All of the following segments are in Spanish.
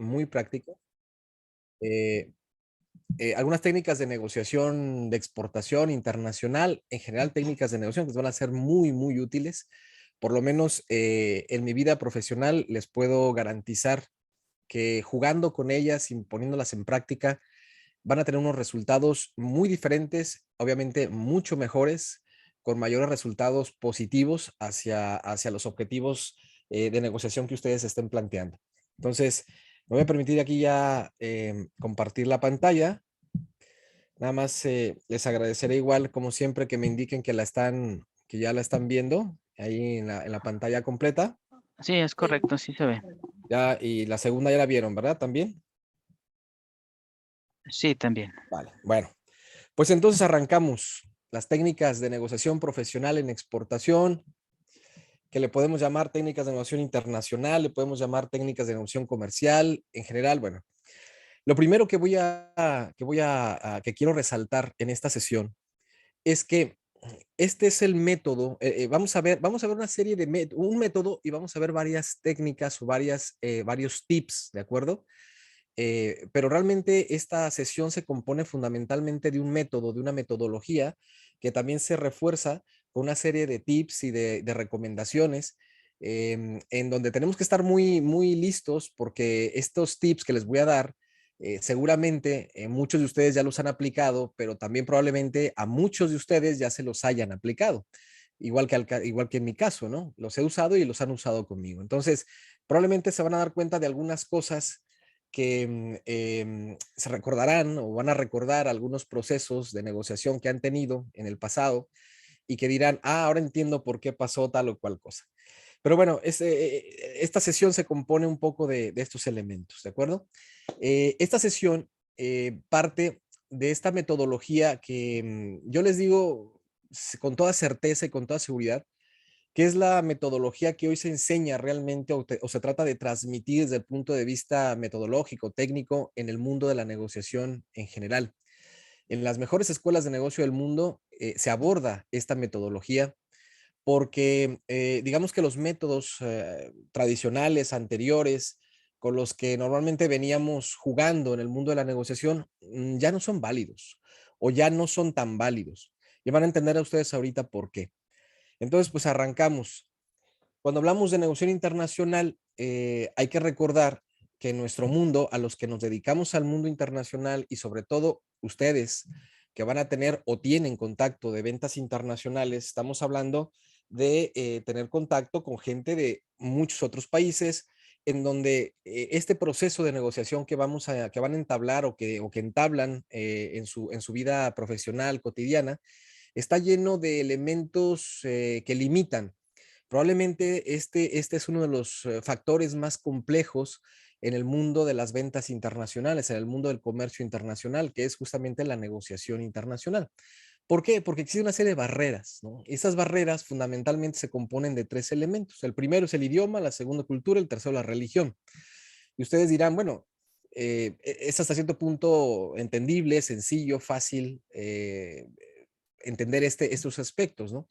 muy práctico. Eh, Algunas técnicas de negociación de exportación internacional, en general técnicas de negociación que van a ser muy, muy útiles. Por lo menos en mi vida profesional les puedo garantizar que jugando con ellas y poniéndolas en práctica van a tener unos resultados muy diferentes, obviamente mucho mejores, con mayores resultados positivos hacia los objetivos de negociación que ustedes estén planteando. Entonces, me voy a permitir aquí ya compartir la pantalla. Nada más les agradeceré igual, como siempre, que me indiquen que ya la están viendo ahí en la pantalla completa. Sí, es correcto, sí se ve. Ya, y la segunda ya la vieron, ¿verdad? También. Sí, también. Vale, bueno. Pues entonces arrancamos las técnicas de negociación profesional en exportación, que le podemos llamar técnicas de negociación internacional, le podemos llamar técnicas de negociación comercial, en general, bueno. Lo primero que quiero resaltar en esta sesión es que este es el método, vamos a ver una serie de un método y vamos a ver varias técnicas o varios tips, ¿de acuerdo? Pero realmente esta sesión se compone fundamentalmente de un método, de una metodología que también se refuerza con una serie de tips y de recomendaciones en donde tenemos que estar muy, muy listos porque estos tips que les voy a dar, seguramente muchos de ustedes ya los han aplicado, pero también probablemente a muchos de ustedes ya se los hayan aplicado. Igual que en mi caso, ¿no? Los he usado y los han usado conmigo. Entonces, probablemente se van a dar cuenta de algunas cosas que se recordarán o van a recordar algunos procesos de negociación que han tenido en el pasado y que dirán, ah, ahora entiendo por qué pasó tal o cual cosa. Pero bueno, esta sesión se compone un poco de estos elementos, ¿de acuerdo? Esta sesión parte de esta metodología que yo les digo con toda certeza y con toda seguridad, que es la metodología que hoy se enseña realmente o se trata de transmitir desde el punto de vista metodológico, técnico, en el mundo de la negociación en general. En las mejores escuelas de negocio del mundo se aborda esta metodología porque digamos que los métodos tradicionales, anteriores, con los que normalmente veníamos jugando en el mundo de la negociación, ya no son válidos o ya no son tan válidos. Y van a entender a ustedes ahorita por qué. Entonces, pues arrancamos. Cuando hablamos de negociación internacional, hay que recordar que en nuestro mundo, a los que nos dedicamos al mundo internacional y sobre todo ustedes que van a tener o tienen contacto de ventas internacionales, estamos hablando de tener contacto con gente de muchos otros países en donde este proceso de negociación que van a entablar o que entablan en su vida profesional cotidiana está lleno de elementos que limitan. Probablemente este es uno de los factores más complejos en el mundo de las ventas internacionales, en el mundo del comercio internacional, que es justamente la negociación internacional. ¿Por qué? Porque existe una serie de barreras, ¿no? Esas barreras fundamentalmente se componen de tres elementos. El primero es el idioma, la segunda cultura, el tercero la religión. Y ustedes dirán, bueno, es hasta cierto punto entendible, sencillo, fácil entender estos aspectos, ¿no?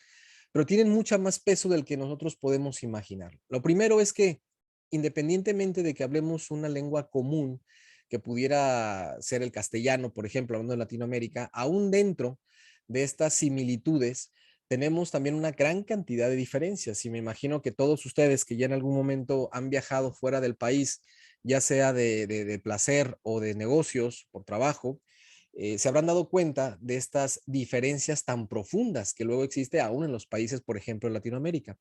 Pero tienen mucha más peso del que nosotros podemos imaginar. Lo primero es que independientemente de que hablemos una lengua común, que pudiera ser el castellano, por ejemplo, hablando de Latinoamérica, aún dentro de estas similitudes, tenemos también una gran cantidad de diferencias. Y me imagino que todos ustedes que ya en algún momento han viajado fuera del país, ya sea de placer o de negocios por trabajo, se habrán dado cuenta de estas diferencias tan profundas que luego existe aún en los países, por ejemplo, en Latinoamérica.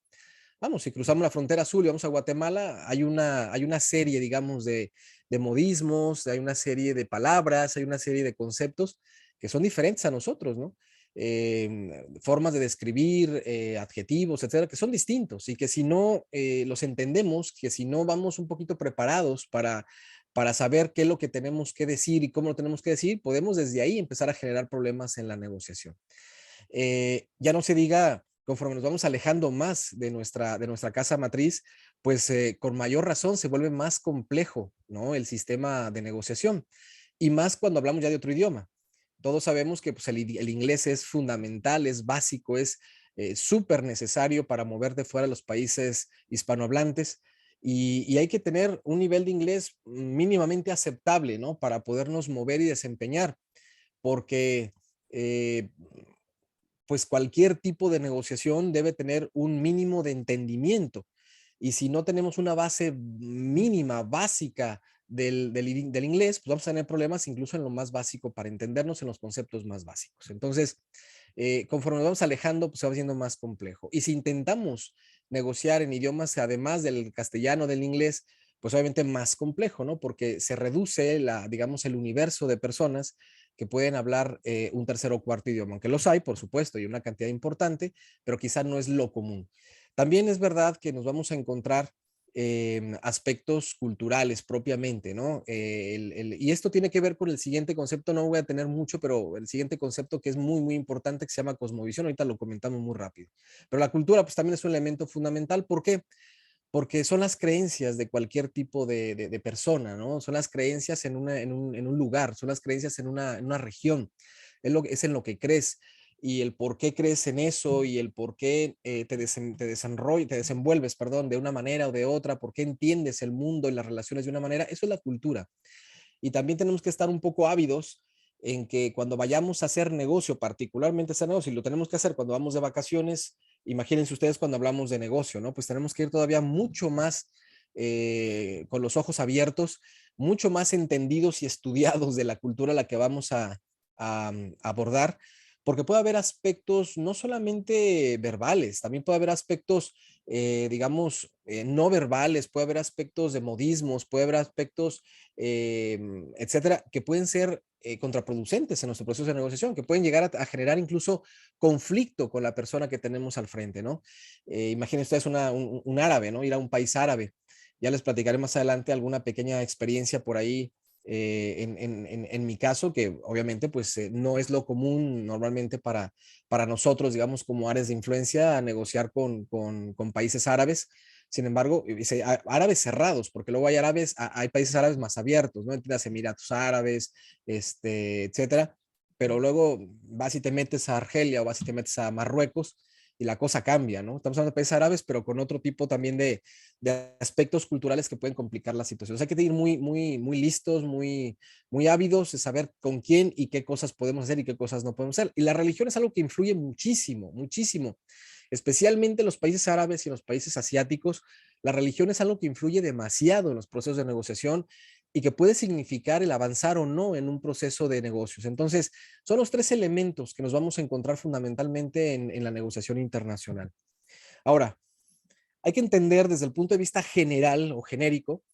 Vamos, si cruzamos la frontera azul y vamos a Guatemala, hay una serie, digamos, de modismos, hay una serie de palabras, hay una serie de conceptos que son diferentes a nosotros, ¿no? Formas de describir, adjetivos, etcétera, que son distintos y que si no los entendemos, que si no vamos un poquito preparados para saber qué es lo que tenemos que decir y cómo lo tenemos que decir, podemos desde ahí empezar a generar problemas en la negociación. Ya no se diga, conforme nos vamos alejando más de nuestra casa matriz, pues con mayor razón se vuelve más complejo, ¿no? El sistema de negociación. Y más cuando hablamos ya de otro idioma. Todos sabemos que pues, el inglés es fundamental, es básico, es súper necesario para mover de fuera a los países hispanohablantes. y hay que tener un nivel de inglés mínimamente aceptable, ¿no? Para podernos mover y desempeñar, porque eh, pues cualquier tipo de negociación debe tener un mínimo de entendimiento. Y si no tenemos una base mínima, básica del inglés, pues vamos a tener problemas incluso en lo más básico para entendernos en los conceptos más básicos. Entonces, conforme nos vamos alejando, pues se va haciendo más complejo. Y si intentamos negociar en idiomas, además del castellano, del inglés, pues obviamente más complejo, ¿no? Porque se reduce digamos, el universo de personas que pueden hablar un tercer o cuarto idioma, aunque los hay, por supuesto, y una cantidad importante, pero quizá no es lo común. También es verdad que nos vamos a encontrar aspectos culturales propiamente, ¿no? Y esto tiene que ver con el siguiente concepto, no voy a tener mucho, pero el siguiente concepto que es muy, muy importante, que se llama cosmovisión, ahorita lo comentamos muy rápido. Pero la cultura, pues también es un elemento fundamental. ¿Por qué? Porque son las creencias de cualquier tipo de persona, ¿no? Son las creencias en un lugar, son las creencias en una región, es en lo que crees y el por qué crees en eso y el por qué te desenvuelves, perdón, de una manera o de otra, por qué entiendes el mundo y las relaciones de una manera, eso es la cultura. Y también tenemos que estar un poco ávidos en que cuando vayamos a hacer negocio, particularmente hacer negocio, y lo tenemos que hacer cuando vamos de vacaciones, imagínense ustedes cuando hablamos de negocio, ¿no? Pues tenemos que ir todavía mucho más con los ojos abiertos, mucho más entendidos y estudiados de la cultura a la que vamos a abordar, porque puede haber aspectos no solamente verbales, también puede haber aspectos, digamos, no verbales, puede haber aspectos de modismos, puede haber aspectos etcétera, que pueden ser contraproducentes en nuestro proceso de negociación, que pueden llegar a generar incluso conflicto con la persona que tenemos al frente, ¿no? Imaginen ustedes un árabe, ¿no? Ir a un país árabe. Ya les platicaré más adelante alguna pequeña experiencia por ahí en mi caso, que obviamente pues no es lo común normalmente para nosotros, digamos, como áreas de influencia, a negociar con países árabes. Sin embargo, árabes cerrados, porque luego hay hay países árabes más abiertos, ¿no? Entiendas, Emiratos Árabes, etcétera. Pero luego vas y te metes a Argelia o vas y te metes a Marruecos y la cosa cambia, ¿no? Estamos hablando de países árabes, pero con otro tipo también de aspectos culturales que pueden complicar la situación. O sea, hay que ir muy, muy, muy listos, muy ávidos de saber con quién y qué cosas podemos hacer y qué cosas no podemos hacer. Y la religión es algo que influye muchísimo, muchísimo, especialmente en los países árabes y en los países asiáticos. La religión es algo que influye demasiado en los procesos de negociación y que puede significar el avanzar o no en un proceso de negocios. Entonces, son los tres elementos que nos vamos a encontrar fundamentalmente en la negociación internacional. Ahora, hay que entender desde el punto de vista general o genérico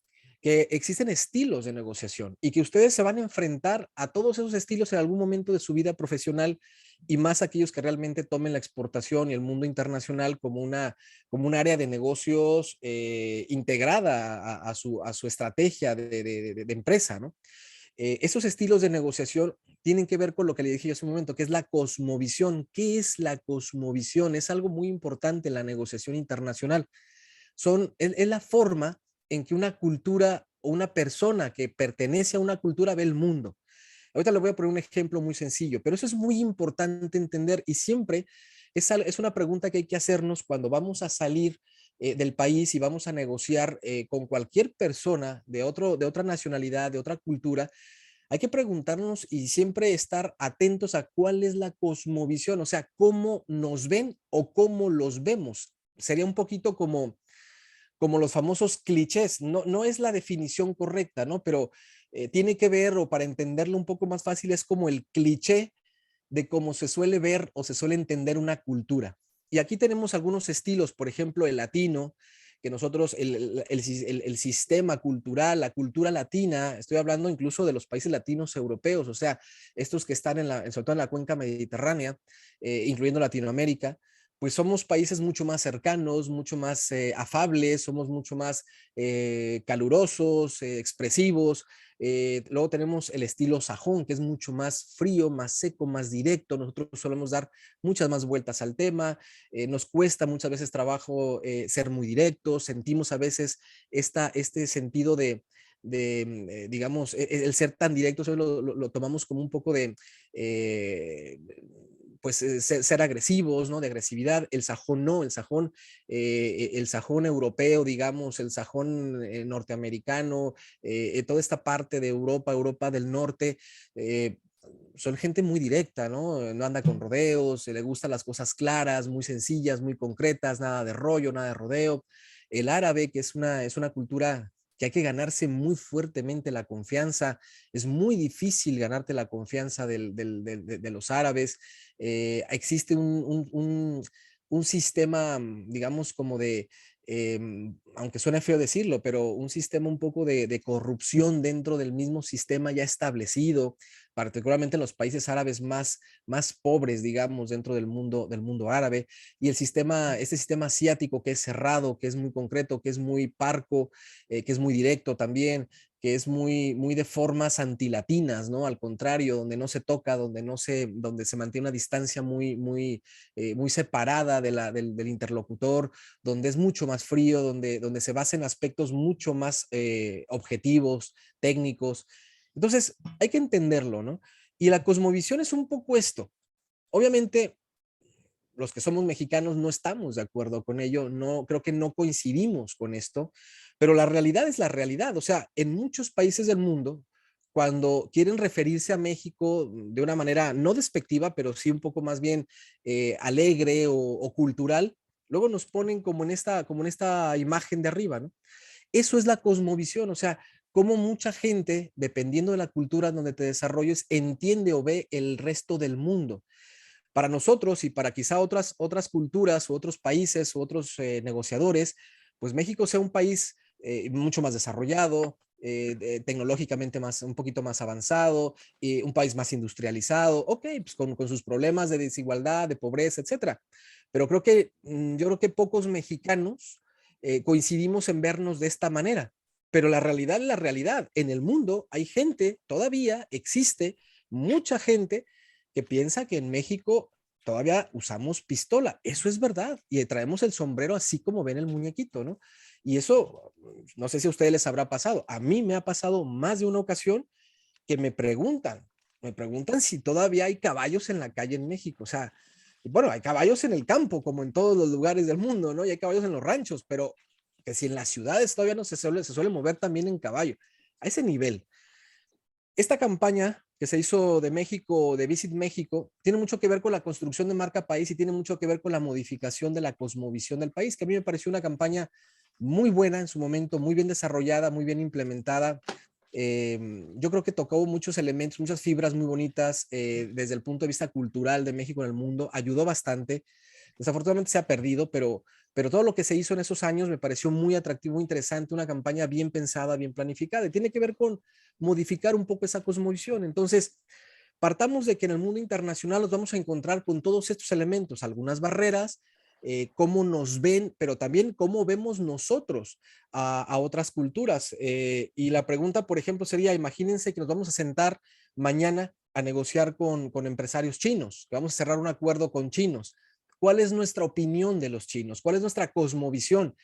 que existen estilos de negociación y que ustedes se van a enfrentar a todos esos estilos en algún momento de su vida profesional y más aquellos que realmente tomen la exportación y el mundo internacional como un área de negocios integrada a su estrategia de empresa, ¿no? Esos estilos de negociación tienen que ver con lo que le dije yo hace un momento, que es la cosmovisión. ¿Qué es la cosmovisión? Es algo muy importante en la negociación internacional. Es la forma en que una cultura o una persona que pertenece a una cultura ve el mundo. Ahorita le voy a poner un ejemplo muy sencillo, pero eso es muy importante entender y siempre es una pregunta que hay que hacernos cuando vamos a salir del país y vamos a negociar con cualquier persona de otra nacionalidad, de otra cultura. Hay que preguntarnos y siempre estar atentos a cuál es la cosmovisión, o sea, cómo nos ven o cómo los vemos. Sería un poquito como los famosos clichés. No, no es la definición correcta, ¿no? Pero tiene que ver, o para entenderlo un poco más fácil, es como el cliché de cómo se suele ver o se suele entender una cultura. Y aquí tenemos algunos estilos, por ejemplo, el latino, que nosotros, el sistema cultural, la cultura latina, estoy hablando incluso de los países latinos europeos, o sea, estos que están sobre todo en la cuenca mediterránea, incluyendo Latinoamérica, pues somos países mucho más cercanos, mucho más afables, somos mucho más calurosos, expresivos. Luego tenemos el estilo sajón, que es mucho más frío, más seco, más directo. Nosotros solemos dar muchas más vueltas al tema. Nos cuesta muchas veces trabajo ser muy directos. Sentimos a veces este sentido digamos, el ser tan directos, lo tomamos como un poco de, pues ser agresivos, ¿no? De agresividad. El sajón no, el sajón europeo, digamos, el sajón norteamericano, toda esta parte de Europa, Europa del Norte, son gente muy directa, ¿no? No anda con rodeos, le gustan las cosas claras, muy sencillas, muy concretas, nada de rollo, nada de rodeo. El árabe, que es una cultura que hay que ganarse muy fuertemente la confianza, es muy difícil ganarte la confianza de los árabes. Existe un sistema, digamos, como de, aunque suene feo decirlo, pero un sistema un poco de corrupción dentro del mismo sistema ya establecido, particularmente en los países árabes más pobres, digamos, dentro del mundo árabe, y este sistema asiático que es cerrado, que es muy concreto, que es muy parco, que es muy directo también, que es muy de formas antilatinas, ¿no? Al contrario, donde no se toca, donde se mantiene una distancia muy separada del interlocutor, donde es mucho más frío, donde se basa en aspectos mucho más objetivos, técnicos. Entonces, hay que entenderlo, ¿no? Y la cosmovisión es un poco esto. Obviamente, los que somos mexicanos no estamos de acuerdo con ello, no creo que no coincidimos con esto, pero la realidad es la realidad. O sea, en muchos países del mundo, cuando quieren referirse a México de una manera no despectiva, pero sí un poco más bien alegre o cultural, luego nos ponen como en esta imagen de arriba, ¿no? Eso es la cosmovisión, o sea, cómo mucha gente, dependiendo de la cultura donde te desarrolles, entiende o ve el resto del mundo. Para nosotros y para quizá otras culturas u otros países u otros negociadores, pues México sea un país mucho más desarrollado, tecnológicamente un poquito más avanzado, un país más industrializado, ok, pues con sus problemas de desigualdad, de pobreza, etcétera. Pero yo creo que pocos mexicanos coincidimos en vernos de esta manera. Pero la realidad es la realidad. En el mundo hay gente, todavía existe mucha gente que piensa que en México todavía usamos pistola. Eso es verdad. Y traemos el sombrero así como ven el muñequito, ¿no? Y eso, no sé si a ustedes les habrá pasado. A mí me ha pasado más de una ocasión que me preguntan si todavía hay caballos en la calle en México. O sea, bueno, hay caballos en el campo, como en todos los lugares del mundo, ¿no? Y hay caballos en los ranchos, pero que si en las ciudades todavía no se suele mover también en caballo. A ese nivel. Esta campaña que se hizo de México, de Visit México, tiene mucho que ver con la construcción de marca país y tiene mucho que ver con la modificación de la cosmovisión del país, que a mí me pareció una campaña muy buena en su momento, muy bien desarrollada, muy bien implementada. Yo creo que tocó muchos elementos, muchas fibras muy bonitas desde el punto de vista cultural de México en el mundo, ayudó bastante. Desafortunadamente se ha perdido, pero todo lo que se hizo en esos años me pareció muy atractivo, muy interesante, una campaña bien pensada, bien planificada, y tiene que ver con modificar un poco esa cosmovisión. Entonces, partamos de que en el mundo internacional nos vamos a encontrar con todos estos elementos, algunas barreras, cómo nos ven, pero también cómo vemos nosotros a otras culturas. Y la pregunta, por ejemplo, sería, imagínense que nos vamos a sentar mañana a negociar con empresarios chinos, que vamos a cerrar un acuerdo con chinos. ¿Cuál es nuestra opinión de los chinos? ¿Cuál es nuestra cosmovisión?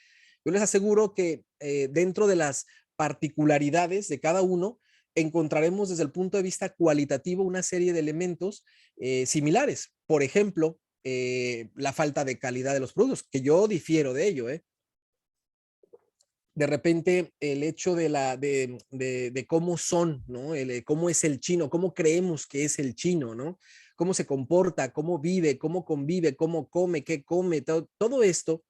Yo les aseguro que dentro de las particularidades de cada uno, encontraremos desde el punto de vista cualitativo una serie de elementos similares. Por ejemplo, la falta de calidad de los productos, que yo difiero de ello. De repente, el hecho de cómo son, ¿no? Cómo es el chino, cómo creemos que es el chino, ¿no? Cómo se comporta, cómo vive, cómo convive, cómo come, qué come, todo esto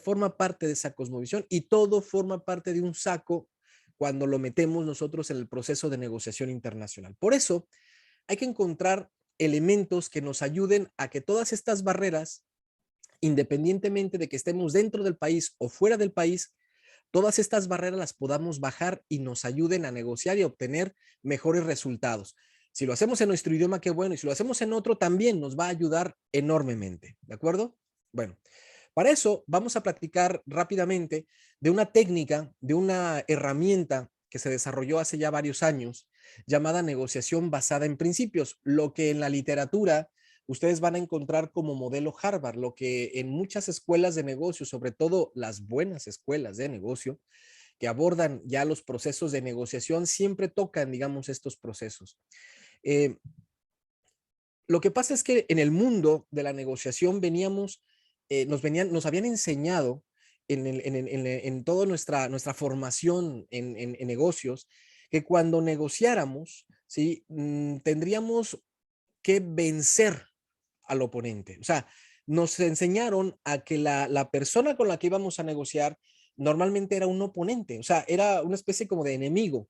forma parte de esa cosmovisión y todo forma parte de un saco cuando lo metemos nosotros en el proceso de negociación internacional. Por eso hay que encontrar elementos que nos ayuden a que todas estas barreras, independientemente de que estemos dentro del país o fuera del país, todas estas barreras las podamos bajar y nos ayuden a negociar y a obtener mejores resultados. Si lo hacemos en nuestro idioma, qué bueno, y si lo hacemos en otro, también nos va a ayudar enormemente, ¿de acuerdo? Bueno, para eso vamos a platicar rápidamente de una técnica, de una herramienta que se desarrolló hace ya varios años, llamada negociación basada en principios, lo que en la literatura ustedes van a encontrar como modelo Harvard, lo que en muchas escuelas de negocio, sobre todo las buenas escuelas de negocio, que abordan ya los procesos de negociación, siempre tocan, digamos, estos procesos. Eh, lo que pasa es que en el mundo de la negociación veníamos, nos habían enseñado en toda nuestra formación en negocios, que cuando negociáramos, ¿sí? Tendríamos que vencer al oponente. O sea, nos enseñaron a que la persona con la que íbamos a negociar normalmente era un oponente, o sea, era una especie como de enemigo.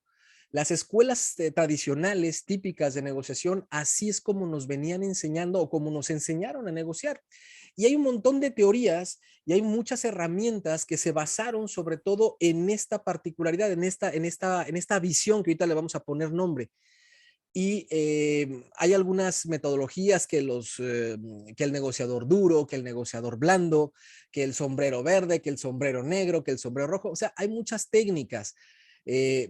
Las escuelas tradicionales típicas de negociación, así es como nos venían enseñando o como nos enseñaron a negociar. Y hay un montón de teorías y hay muchas herramientas que se basaron sobre todo en esta particularidad, en esta visión que ahorita le vamos a poner nombre. Y hay algunas metodologías que el negociador duro, que el negociador blando, que el sombrero verde, que el sombrero negro, que el sombrero rojo. O sea, hay muchas técnicas,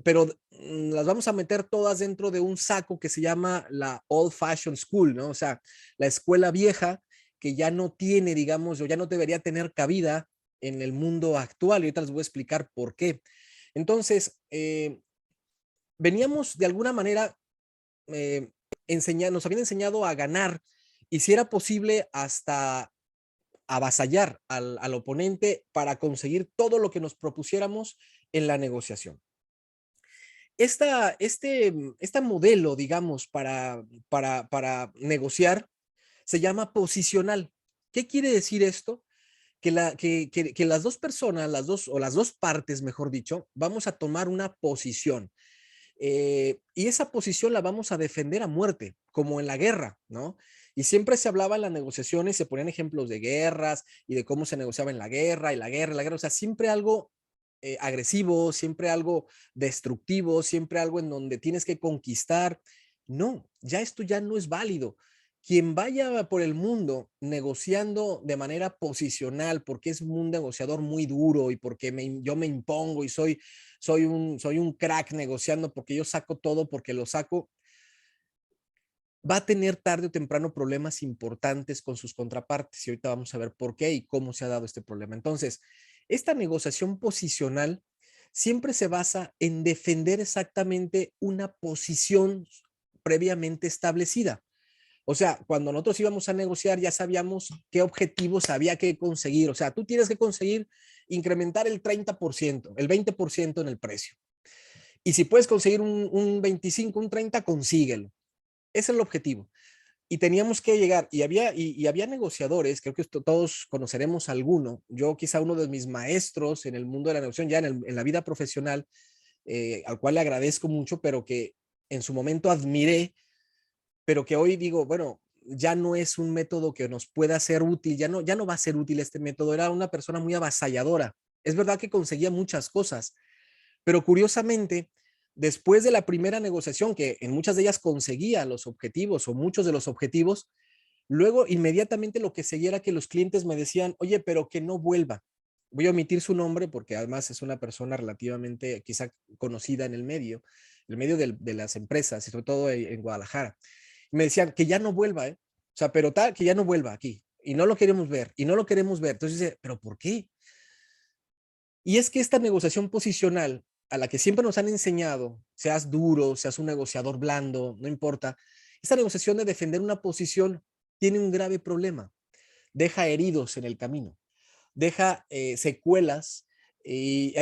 pero las vamos a meter todas dentro de un saco que se llama la Old Fashioned School, ¿no? O sea, la escuela vieja que ya no tiene, digamos, o ya no debería tener cabida en el mundo actual. Y ahorita les voy a explicar por qué. Entonces, veníamos de alguna manera nos habían enseñado a ganar y si era posible hasta avasallar al oponente para conseguir todo lo que nos propusiéramos en la negociación. Este modelo, digamos, para negociar se llama posicional. ¿Qué quiere decir esto? Que las dos personas, las dos partes, mejor dicho, vamos a tomar una posición. Y esa posición la vamos a defender a muerte, como en la guerra, ¿no? Y siempre se hablaba en las negociaciones, se ponían ejemplos de guerras y de cómo se negociaba en la guerra y la guerra, o sea, siempre algo agresivo, siempre algo destructivo, siempre algo en donde tienes que conquistar. No, ya esto ya no es válido. Quien vaya por el mundo negociando de manera posicional, porque es un negociador muy duro y porque yo me impongo y soy un crack negociando porque yo saco todo, porque lo saco, va a tener tarde o temprano problemas importantes con sus contrapartes. Y ahorita vamos a ver por qué y cómo se ha dado este problema. Entonces, esta negociación posicional siempre se basa en defender exactamente una posición previamente establecida. O sea, cuando nosotros íbamos a negociar ya sabíamos qué objetivos había que conseguir. O sea, tú tienes que conseguir incrementar el 30%, el 20% en el precio. Y si puedes conseguir un 25, un 30, consíguelo. Ese es el objetivo. Y teníamos que llegar, y había negociadores, creo que todos conoceremos alguno, yo quizá uno de mis maestros en el mundo de la negociación, ya en la vida profesional, al cual le agradezco mucho, pero que en su momento admiré, pero que hoy digo, bueno, ya no es un método que nos pueda ser útil, ya no va a ser útil este método, era una persona muy avasalladora. Es verdad que conseguía muchas cosas, pero curiosamente, después de la primera negociación, que en muchas de ellas conseguía los objetivos o muchos de los objetivos, luego inmediatamente lo que seguía era que los clientes me decían, oye, pero que no vuelva. Voy a omitir su nombre porque además es una persona relativamente quizá conocida en el medio de las empresas, y sobre todo en Guadalajara. Y me decían que ya no vuelva, ¿eh? O sea, pero tal, que ya no vuelva aquí. Y no lo queremos ver, y no lo queremos ver. Entonces dice, ¿pero por qué? Y es que esta negociación posicional a la que siempre nos han enseñado, seas duro, seas un negociador blando, no importa, esta negociación de defender una posición tiene un grave problema. Deja heridos en el camino, deja secuelas y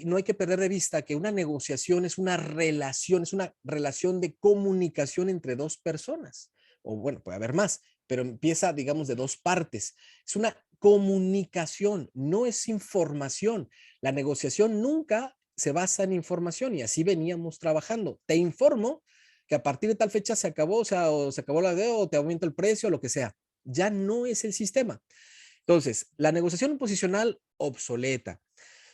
no hay que perder de vista que una negociación es una relación de comunicación entre dos personas. O bueno, puede haber más, pero empieza, digamos, de dos partes. Es una comunicación, no es información. La negociación nunca se basa en información y así veníamos trabajando. Te informo que a partir de tal fecha se acabó, o se acabó la deuda, o te aumento el precio, o lo que sea. Ya no es el sistema. Entonces, la negociación posicional obsoleta.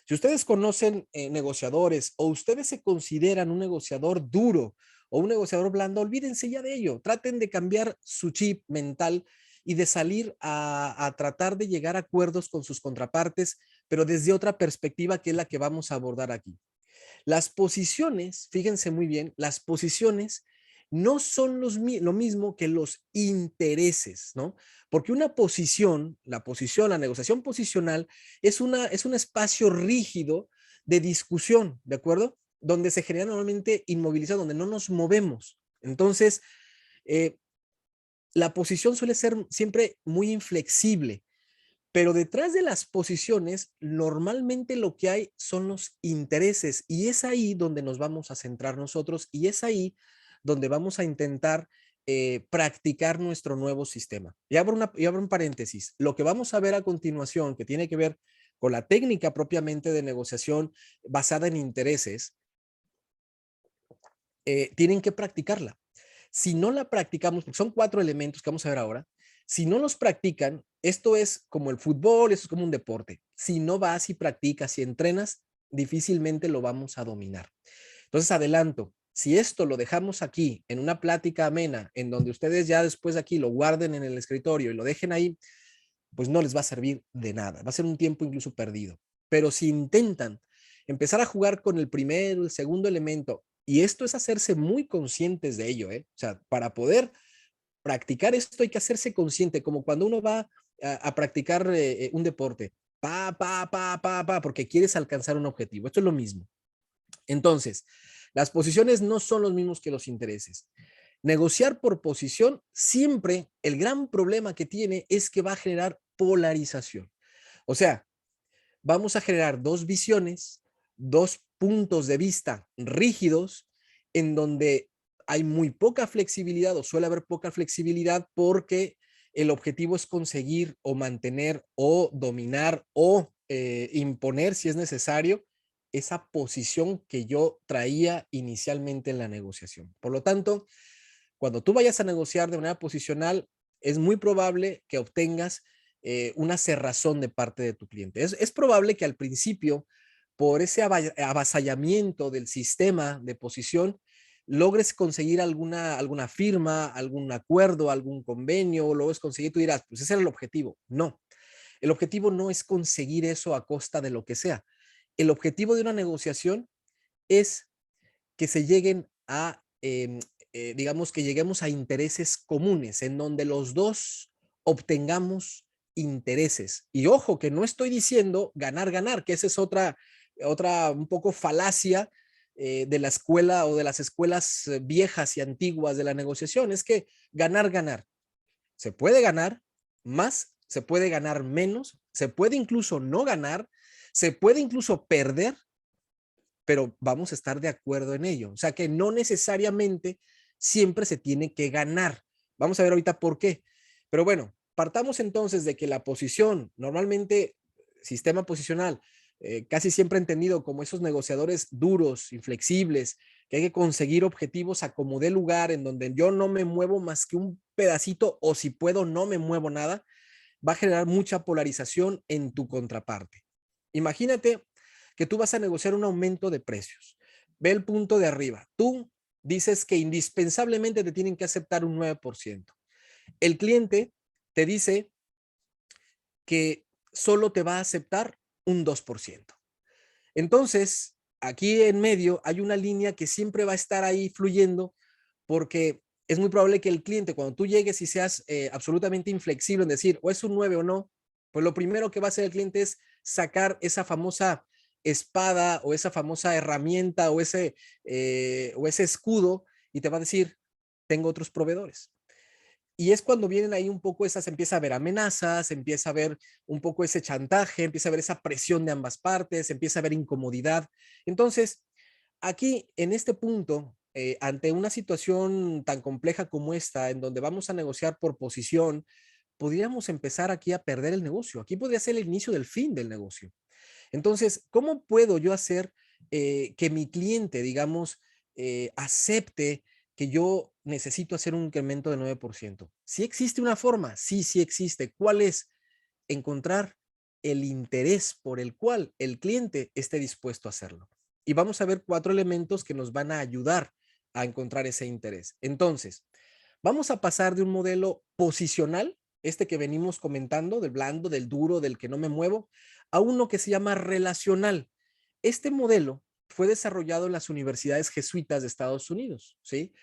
Si ustedes conocen negociadores o ustedes se consideran un negociador duro o un negociador blando, olvídense ya de ello. Traten de cambiar su chip mental y de salir a tratar de llegar a acuerdos con sus contrapartes, pero desde otra perspectiva que es la que vamos a abordar aquí. Las posiciones, fíjense muy bien, las posiciones no son lo mismo que los intereses, ¿no? Porque una posición, la negociación posicional, es un espacio rígido de discusión, ¿de acuerdo? Donde se genera normalmente inmovilizado, donde no nos movemos. Entonces, eh, la posición suele ser siempre muy inflexible, pero detrás de las posiciones normalmente lo que hay son los intereses y es ahí donde nos vamos a centrar nosotros y es ahí donde vamos a intentar practicar nuestro nuevo sistema. Y abro un paréntesis. Lo que vamos a ver a continuación, que tiene que ver con la técnica propiamente de negociación basada en intereses, tienen que practicarla. Si no la practicamos, porque son 4 elementos que vamos a ver ahora, si no los practican, esto es como el fútbol, esto es como un deporte. Si no vas y practicas y entrenas, difícilmente lo vamos a dominar. Entonces, adelanto, si esto lo dejamos aquí en una plática amena, en donde ustedes ya después de aquí lo guarden en el escritorio y lo dejen ahí, pues no les va a servir de nada. Va a ser un tiempo incluso perdido. Pero si intentan empezar a jugar con el primero, el segundo elemento, y esto es hacerse muy conscientes de ello, ¿eh? O sea, para poder practicar esto hay que hacerse consciente, como cuando uno va a practicar un deporte, porque quieres alcanzar un objetivo. Esto es lo mismo. Entonces, las posiciones no son los mismos que los intereses. Negociar por posición, siempre el gran problema que tiene es que va a generar polarización. O sea, vamos a generar dos visiones, dos puntos de vista rígidos, en donde hay muy poca flexibilidad o suele haber poca flexibilidad porque el objetivo es conseguir o mantener o dominar o imponer, si es necesario, esa posición que yo traía inicialmente en la negociación. Por lo tanto, cuando tú vayas a negociar de manera posicional, es muy probable que obtengas una cerrazón de parte de tu cliente. Es probable que al principio, por ese avasallamiento del sistema de posición, logres conseguir alguna firma, algún acuerdo, algún convenio, o logres conseguir, tú dirás, pues ese era el objetivo. No, el objetivo no es conseguir eso a costa de lo que sea. El objetivo de una negociación es que se lleguen a, digamos, que lleguemos a intereses comunes, en donde los dos obtengamos intereses. Y ojo, que no estoy diciendo ganar, ganar, que esa es otra un poco falacia de la escuela o de las escuelas viejas y antiguas de la negociación, es que ganar, ganar. Se puede ganar más, se puede ganar menos, se puede incluso no ganar, se puede incluso perder, pero vamos a estar de acuerdo en ello. O sea que no necesariamente siempre se tiene que ganar. Vamos a ver ahorita por qué. Pero bueno, partamos entonces de que la posición, normalmente sistema posicional, casi siempre entendido como esos negociadores duros, inflexibles, que hay que conseguir objetivos a como dé lugar, en donde yo no me muevo más que un pedacito o si puedo no me muevo nada, va a generar mucha polarización en tu contraparte. Imagínate que tú vas a negociar un aumento de precios. Ve el punto de arriba. Tú dices que indispensablemente te tienen que aceptar un 9%. El cliente te dice que solo te va a aceptar un 2%. Entonces, aquí en medio hay una línea que siempre va a estar ahí fluyendo porque es muy probable que el cliente, cuando tú llegues y seas absolutamente inflexible en decir o es un 9 o no, pues lo primero que va a hacer el cliente es sacar esa famosa espada o esa famosa herramienta o ese escudo y te va a decir, tengo otros proveedores. Y es cuando vienen ahí un poco esas, empieza a haber amenazas, empieza a haber un poco ese chantaje, empieza a haber esa presión de ambas partes, empieza a haber incomodidad. Entonces, aquí, en este punto, ante una situación tan compleja como esta, en donde vamos a negociar por posición, podríamos empezar aquí a perder el negocio. Aquí podría ser el inicio del fin del negocio. Entonces, ¿cómo puedo yo hacer que mi cliente, digamos, acepte que yo necesito hacer un incremento de 9%? ¿Sí existe una forma? Sí, sí existe. ¿Cuál es? Encontrar el interés por el cual el cliente esté dispuesto a hacerlo. Y vamos a ver 4 elementos que nos van a ayudar a encontrar ese interés. Entonces, vamos a pasar de un modelo posicional, este que venimos comentando, del blando, del duro, del que no me muevo, a uno que se llama relacional. Este modelo fue desarrollado en las universidades jesuitas de Estados Unidos, ¿sí?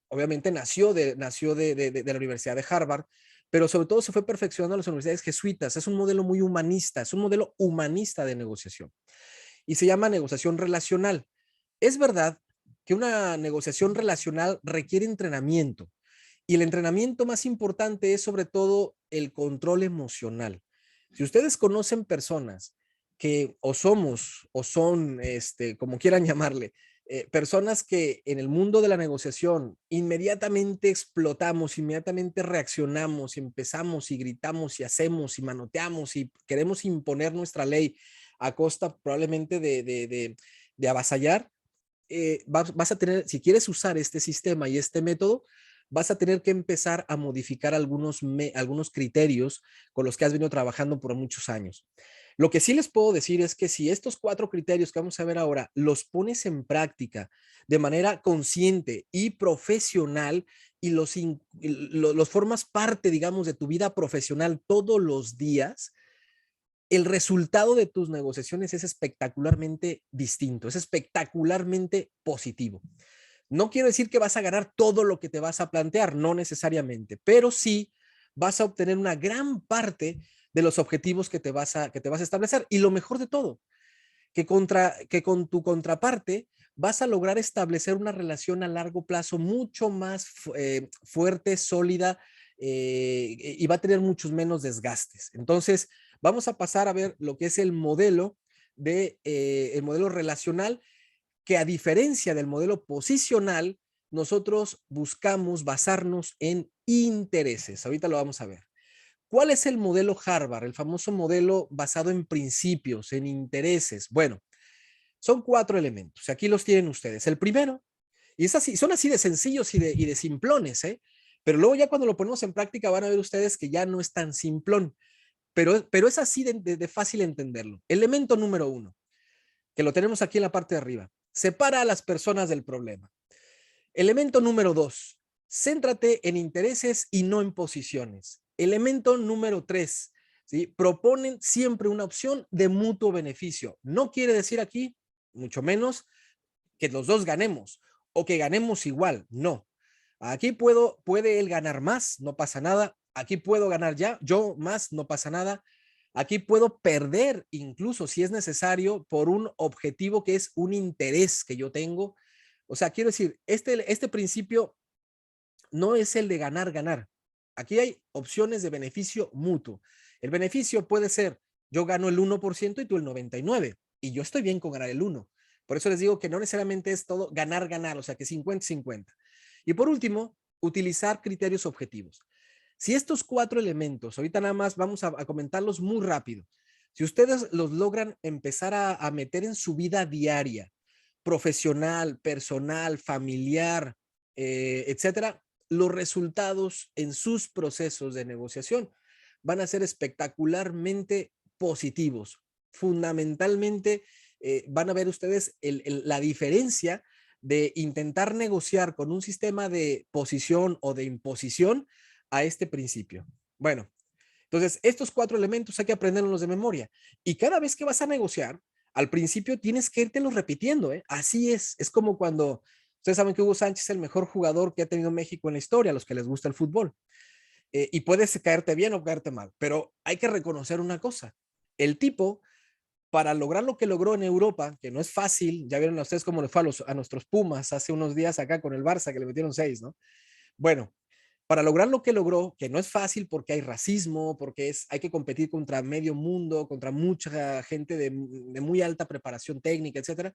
Obviamente nació de la Universidad de Harvard, pero sobre todo se fue perfeccionando en las universidades jesuitas. Es un modelo muy humanista, es un modelo humanista de negociación y se llama negociación relacional. Es verdad que una negociación relacional requiere entrenamiento Y el entrenamiento más importante es sobre todo el control emocional. Si ustedes conocen personas que o somos o son, como quieran llamarle, personas que en el mundo de la negociación inmediatamente explotamos, inmediatamente reaccionamos, empezamos y gritamos y hacemos y manoteamos y queremos imponer nuestra ley a costa probablemente de avasallar, vas a tener, si quieres usar este sistema y este método, vas a tener que empezar a modificar algunos criterios con los que has venido trabajando por muchos años. Lo que sí les puedo decir es que si estos 4 criterios que vamos a ver ahora los pones en práctica de manera consciente y profesional y los formas parte, digamos, de tu vida profesional todos los días, el resultado de tus negociaciones es espectacularmente distinto, es espectacularmente positivo. No quiero decir que vas a ganar todo lo que te vas a plantear, no necesariamente, pero sí vas a obtener una gran parte de los objetivos que te vas a establecer. Y lo mejor de todo, que con tu contraparte vas a lograr establecer una relación a largo plazo mucho más fuerte, sólida, y va a tener muchos menos desgastes. Entonces, vamos a pasar a ver lo que es el modelo relacional, que a diferencia del modelo posicional, nosotros buscamos basarnos en intereses. Ahorita lo vamos a ver. ¿Cuál es el modelo Harvard? El famoso modelo basado en principios, en intereses. Bueno, son 4 elementos. Aquí los tienen ustedes. El primero, y es así, son así de sencillos y de simplones, ¿eh? Pero luego ya cuando lo ponemos en práctica van a ver ustedes que ya no es tan simplón, pero es así de fácil entenderlo. Elemento número 1, que lo tenemos aquí en la parte de arriba. Separa a las personas del problema. Elemento número 2, céntrate en intereses y no en posiciones. Elemento número 3, ¿sí? Proponen siempre una opción de mutuo beneficio. No quiere decir aquí, mucho menos, que los dos ganemos o que ganemos igual. No. Aquí puede él ganar más, no pasa nada. Aquí puedo ganar yo más, no pasa nada. Aquí puedo perder incluso si es necesario por un objetivo que es un interés que yo tengo. O sea, quiero decir, este principio no es el de ganar, ganar. Aquí hay opciones de beneficio mutuo. El beneficio puede ser, yo gano el 1% y tú el 99%, y yo estoy bien con ganar el 1%. Por eso les digo que no necesariamente es todo ganar, ganar, o sea que 50-50. Y por último, utilizar criterios objetivos. Si estos 4 elementos, ahorita nada más vamos a comentarlos muy rápido, si ustedes los logran empezar a meter en su vida diaria, profesional, personal, familiar, etcétera, los resultados en sus procesos de negociación van a ser espectacularmente positivos. Fundamentalmente, van a ver ustedes la diferencia de intentar negociar con un sistema de posición o de imposición a este principio. Bueno, entonces estos 4 elementos hay que aprenderlos de memoria. Y cada vez que vas a negociar, al principio tienes que irte los repitiendo, ¿eh? Así es como cuando, ustedes saben que Hugo Sánchez es el mejor jugador que ha tenido México en la historia, a los que les gusta el fútbol. Y puedes caerte bien o caerte mal, pero hay que reconocer una cosa. El tipo, para lograr lo que logró en Europa, que no es fácil, ya vieron a ustedes cómo le fue a nuestros Pumas hace unos días acá con el Barça, que le metieron 6, ¿no? Bueno, para lograr lo que logró, que no es fácil porque hay racismo, porque hay que competir contra medio mundo, contra mucha gente de muy alta preparación técnica, etcétera.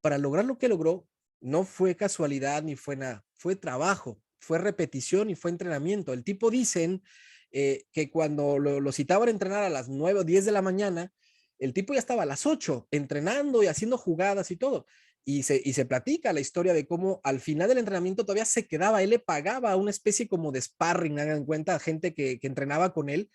Para lograr lo que logró, no fue casualidad ni fue nada, fue trabajo, fue repetición y fue entrenamiento. El tipo dicen que cuando lo citaban a entrenar a las 9 o 10 de la mañana, el tipo ya estaba a las 8 entrenando y haciendo jugadas y todo. Y se platica la historia de cómo al final del entrenamiento todavía se quedaba, él le pagaba una especie como de sparring, hagan cuenta, gente que entrenaba con él,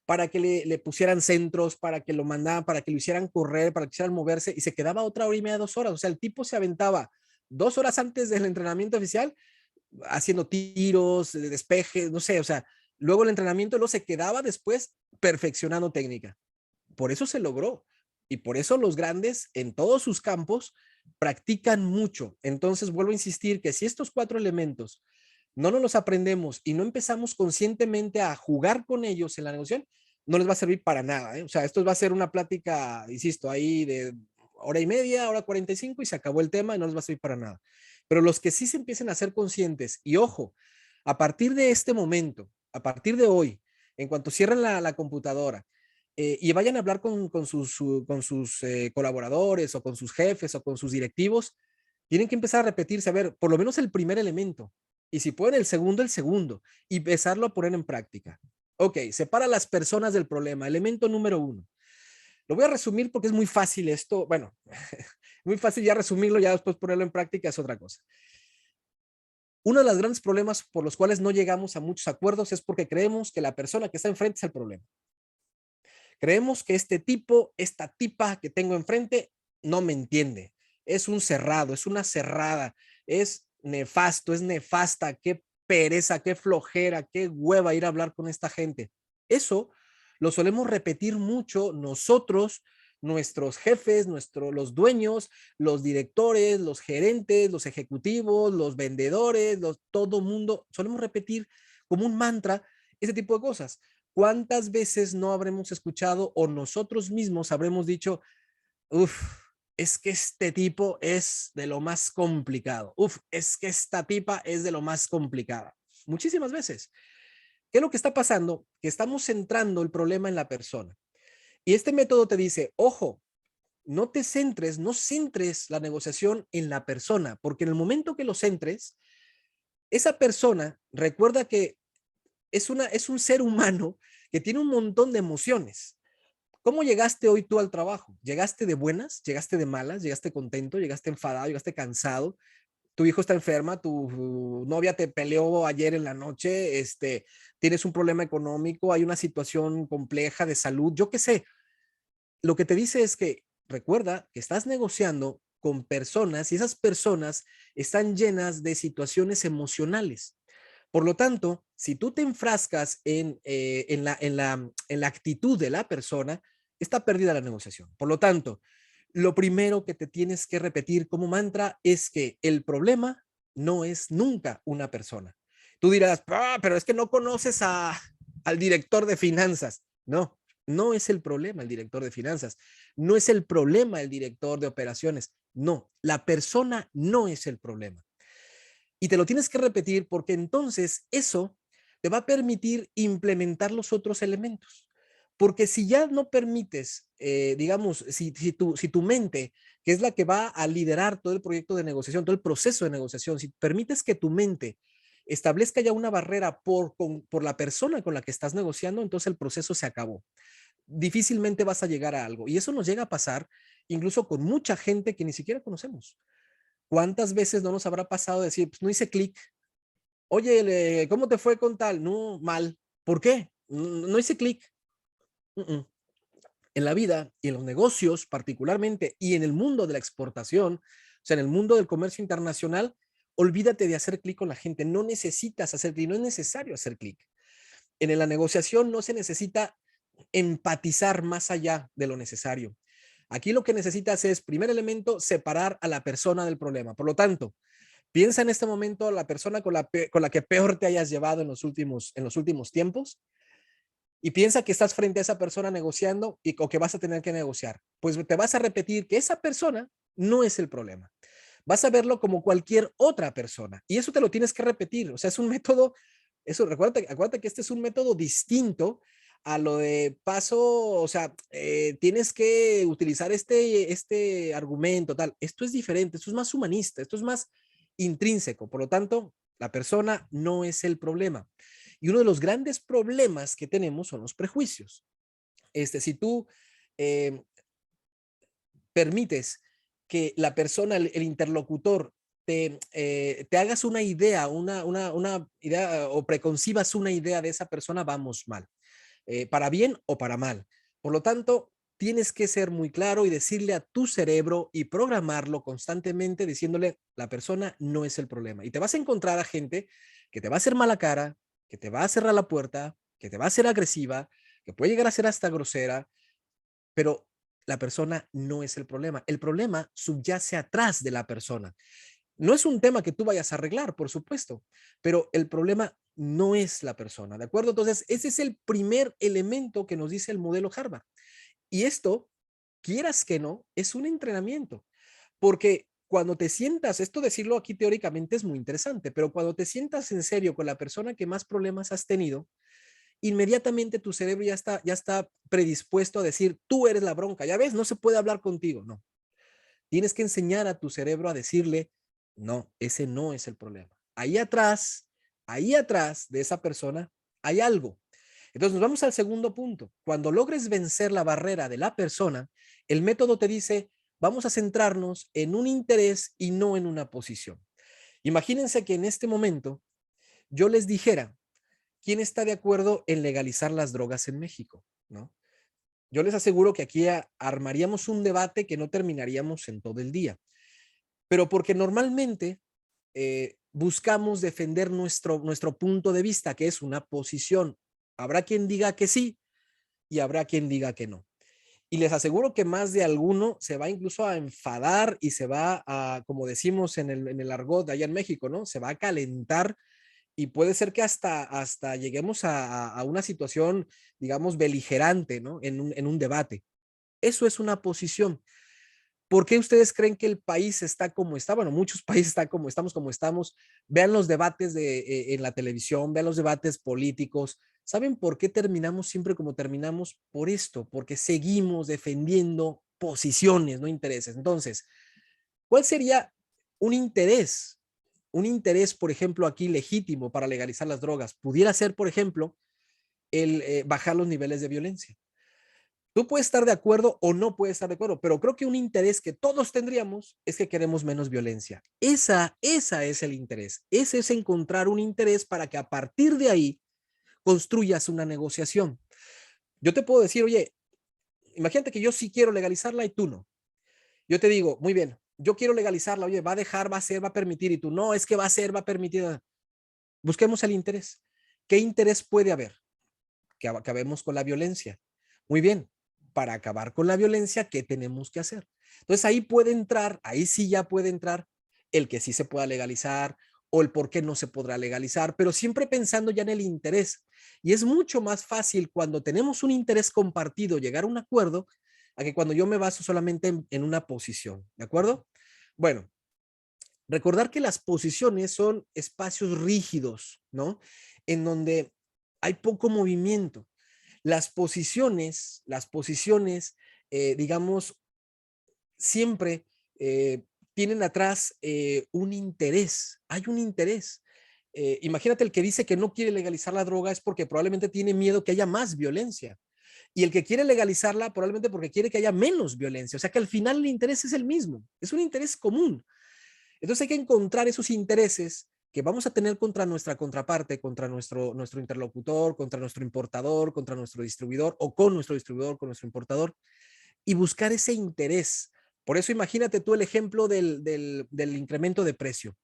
para que le pusieran centros, para que lo mandaban, para que lo hicieran correr, para que hicieran moverse, y se quedaba otra hora y media, 2 horas. O sea, el tipo se aventaba 2 horas antes del entrenamiento oficial haciendo tiros, de despeje, no sé, o sea, luego el entrenamiento, luego se quedaba después perfeccionando técnica. Por eso se logró. Y por eso los grandes en todos sus campos practican mucho. Entonces, vuelvo a insistir que si estos 4 elementos no nos los aprendemos y no empezamos conscientemente a jugar con ellos en la negociación, no les va a servir para nada, ¿eh? O sea, esto va a ser una plática, insisto, ahí de hora y media, hora 45 y se acabó el tema y no les va a servir para nada. Pero los que sí se empiecen a ser conscientes, y ojo, A partir de este momento, a partir de hoy, en cuanto cierren la computadora y vayan a hablar con sus colaboradores o con sus jefes o con sus directivos, tienen que empezar a repetirse, a ver, por lo menos el primer elemento. Y si pueden, el segundo, y empezarlo a poner en práctica. Ok, separa a las personas del problema. Elemento número uno. Lo voy a resumir porque es muy fácil esto. Bueno, muy fácil ya resumirlo, ya después ponerlo en práctica es otra cosa. Uno de los grandes problemas por los cuales no llegamos a muchos acuerdos es porque creemos que la persona que está enfrente es el problema. Creemos que este tipo, esta tipa que tengo enfrente, no me entiende. Es un cerrado, es una cerrada, es nefasto, es nefasta, qué pereza, qué flojera, qué hueva ir a hablar con esta gente. Eso lo solemos repetir mucho nosotros, nuestros jefes, los dueños, los directores, los gerentes, los ejecutivos, los vendedores, todo mundo, solemos repetir como un mantra ese tipo de cosas. ¿Cuántas veces no habremos escuchado o nosotros mismos habremos dicho, uff, es que este tipo es de lo más complicado, uff, es que esta tipa es de lo más complicada? Muchísimas veces. ¿Qué es lo que está pasando? Que estamos centrando el problema en la persona. Y este método te dice, ojo, no centres la negociación en la persona, porque en el momento que lo centres, esa persona recuerda que es un ser humano que tiene un montón de emociones. ¿Cómo llegaste hoy tú al trabajo? ¿Llegaste de buenas? ¿Llegaste de malas? ¿Llegaste contento? ¿Llegaste enfadado? ¿Llegaste cansado? ¿Tu hijo está enferma? ¿Tu novia te peleó ayer en la noche? ¿Tienes un problema económico? ¿Hay una situación compleja de salud? Yo qué sé. Lo que te dice es que recuerda que estás negociando con personas y esas personas están llenas de situaciones emocionales. Por lo tanto, si tú te enfrascas en la actitud de la persona, está perdida la negociación. Por lo tanto, lo primero que te tienes que repetir como mantra es que el problema no es nunca una persona. Tú dirás, pero es que no conoces al director de finanzas. No, no es el problema el director de finanzas. No es el problema el director de operaciones. No, la persona no es el problema. Y te lo tienes que repetir porque entonces eso te va a permitir implementar los otros elementos. Porque si ya no permites, digamos, si tu mente, que es la que va a liderar todo el proyecto de negociación, todo el proceso de negociación, si permites que tu mente establezca ya una barrera por la persona con la que estás negociando, entonces el proceso se acabó. Difícilmente vas a llegar a algo. Y eso nos llega a pasar incluso con mucha gente que ni siquiera conocemos. ¿Cuántas veces no nos habrá pasado decir, pues no hice clic? Oye, ¿cómo te fue con tal? No, mal. ¿Por qué? No hice clic. Uh -uh. En la vida y en los negocios particularmente y en el mundo de la exportación, o sea, en el mundo del comercio internacional, olvídate de hacer clic con la gente. No necesitas hacer clic, no es necesario hacer clic. En la negociación no se necesita empatizar más allá de lo necesario. Aquí lo que necesitas es, primer elemento, separar a la persona del problema. Por lo tanto, piensa en este momento la persona con la que peor te hayas llevado en los últimos tiempos y piensa que estás frente a esa persona negociando o que vas a tener que negociar. Pues te vas a repetir que esa persona no es el problema. Vas a verlo como cualquier otra persona y eso te lo tienes que repetir. O sea, es un método, acuérdate que este es un método distinto a lo de paso, o sea, tienes que utilizar este argumento, tal. Esto es diferente, esto es más humanista, esto es más intrínseco. Por lo tanto, la persona no es el problema. Y uno de los grandes problemas que tenemos son los prejuicios. Si tú eh, permites que la persona, el interlocutor, te hagas una idea, una idea o preconcibas una idea de esa persona, vamos mal, para bien o para mal. Por lo tanto, tienes que ser muy claro y decirle a tu cerebro y programarlo constantemente diciéndole, la persona no es el problema. Y te vas a encontrar a gente que te va a hacer mala cara, que te va a cerrar la puerta, que te va a ser agresiva, que puede llegar a ser hasta grosera, pero la persona no es el problema. El problema subyace atrás de la persona. No es un tema que tú vayas a arreglar, por supuesto, pero el problema no es la persona, ¿de acuerdo? Entonces, ese es el primer elemento que nos dice el modelo Harvard. Y esto, quieras que no, es un entrenamiento, porque cuando te sientas, esto decirlo aquí teóricamente es muy interesante, pero cuando te sientas en serio con la persona que más problemas has tenido, inmediatamente tu cerebro ya está predispuesto a decir, tú eres la bronca, ya ves, no se puede hablar contigo, no. Tienes que enseñar a tu cerebro a decirle, no, ese no es el problema. Ahí atrás de esa persona hay algo. Entonces nos vamos al segundo punto. Cuando logres vencer la barrera de la persona, el método te dice, vamos a centrarnos en un interés y no en una posición. Imagínense que en este momento yo les dijera, ¿quién está de acuerdo en legalizar las drogas en México? ¿No? Yo les aseguro que aquí armaríamos un debate que no terminaríamos en todo el día, pero porque normalmente buscamos defender nuestro punto de vista, que es una posición. Habrá quien diga que sí y habrá quien diga que no. Y les aseguro que más de alguno se va incluso a enfadar y se va a, como decimos en el argot de allá en México, ¿no? Se va a calentar y puede ser que hasta lleguemos a una situación, digamos, beligerante, ¿no? En un debate. Eso es una posición. ¿Por qué ustedes creen que el país está como está? Bueno, muchos países están como estamos. Vean los debates en la televisión, vean los debates políticos. ¿Saben por qué terminamos siempre como terminamos? Por esto, porque seguimos defendiendo posiciones, no intereses. Entonces, ¿cuál sería un interés? Un interés, por ejemplo, aquí legítimo para legalizar las drogas. Pudiera ser, por ejemplo, el bajar los niveles de violencia. Tú puedes estar de acuerdo o no puedes estar de acuerdo, pero creo que un interés que todos tendríamos es que queremos menos violencia. Esa es el interés. Ese es encontrar un interés para que a partir de ahí construyas una negociación. Yo te puedo decir, oye, imagínate que yo sí quiero legalizarla y tú no. Yo te digo, muy bien, yo quiero legalizarla, oye, va a dejar, va a ser, va a permitir, y tú no, es que va a ser, va a permitir. Busquemos el interés. ¿Qué interés puede haber? Que acabemos con la violencia. Muy bien, para acabar con la violencia, ¿qué tenemos que hacer? Entonces ahí puede entrar, ahí sí ya puede entrar el que sí se pueda legalizar o el por qué no se podrá legalizar, pero siempre pensando ya en el interés. Y es mucho más fácil cuando tenemos un interés compartido llegar a un acuerdo a que cuando yo me baso solamente en una posición, ¿de acuerdo? Bueno, recordar que las posiciones son espacios rígidos, ¿no? En donde hay poco movimiento. Las posiciones, digamos, siempre tienen atrás un interés. Hay un interés. Imagínate el que dice que no quiere legalizar la droga es porque probablemente tiene miedo que haya más violencia. Y el que quiere legalizarla probablemente porque quiere que haya menos violencia. O sea que al final el interés es el mismo. Es un interés común. Entonces hay que encontrar esos intereses que vamos a tener contra nuestra contraparte, contra nuestro interlocutor, contra nuestro importador, contra nuestro distribuidor o con nuestro distribuidor, con nuestro importador y buscar ese interés. Por eso imagínate tú el ejemplo del incremento de precio.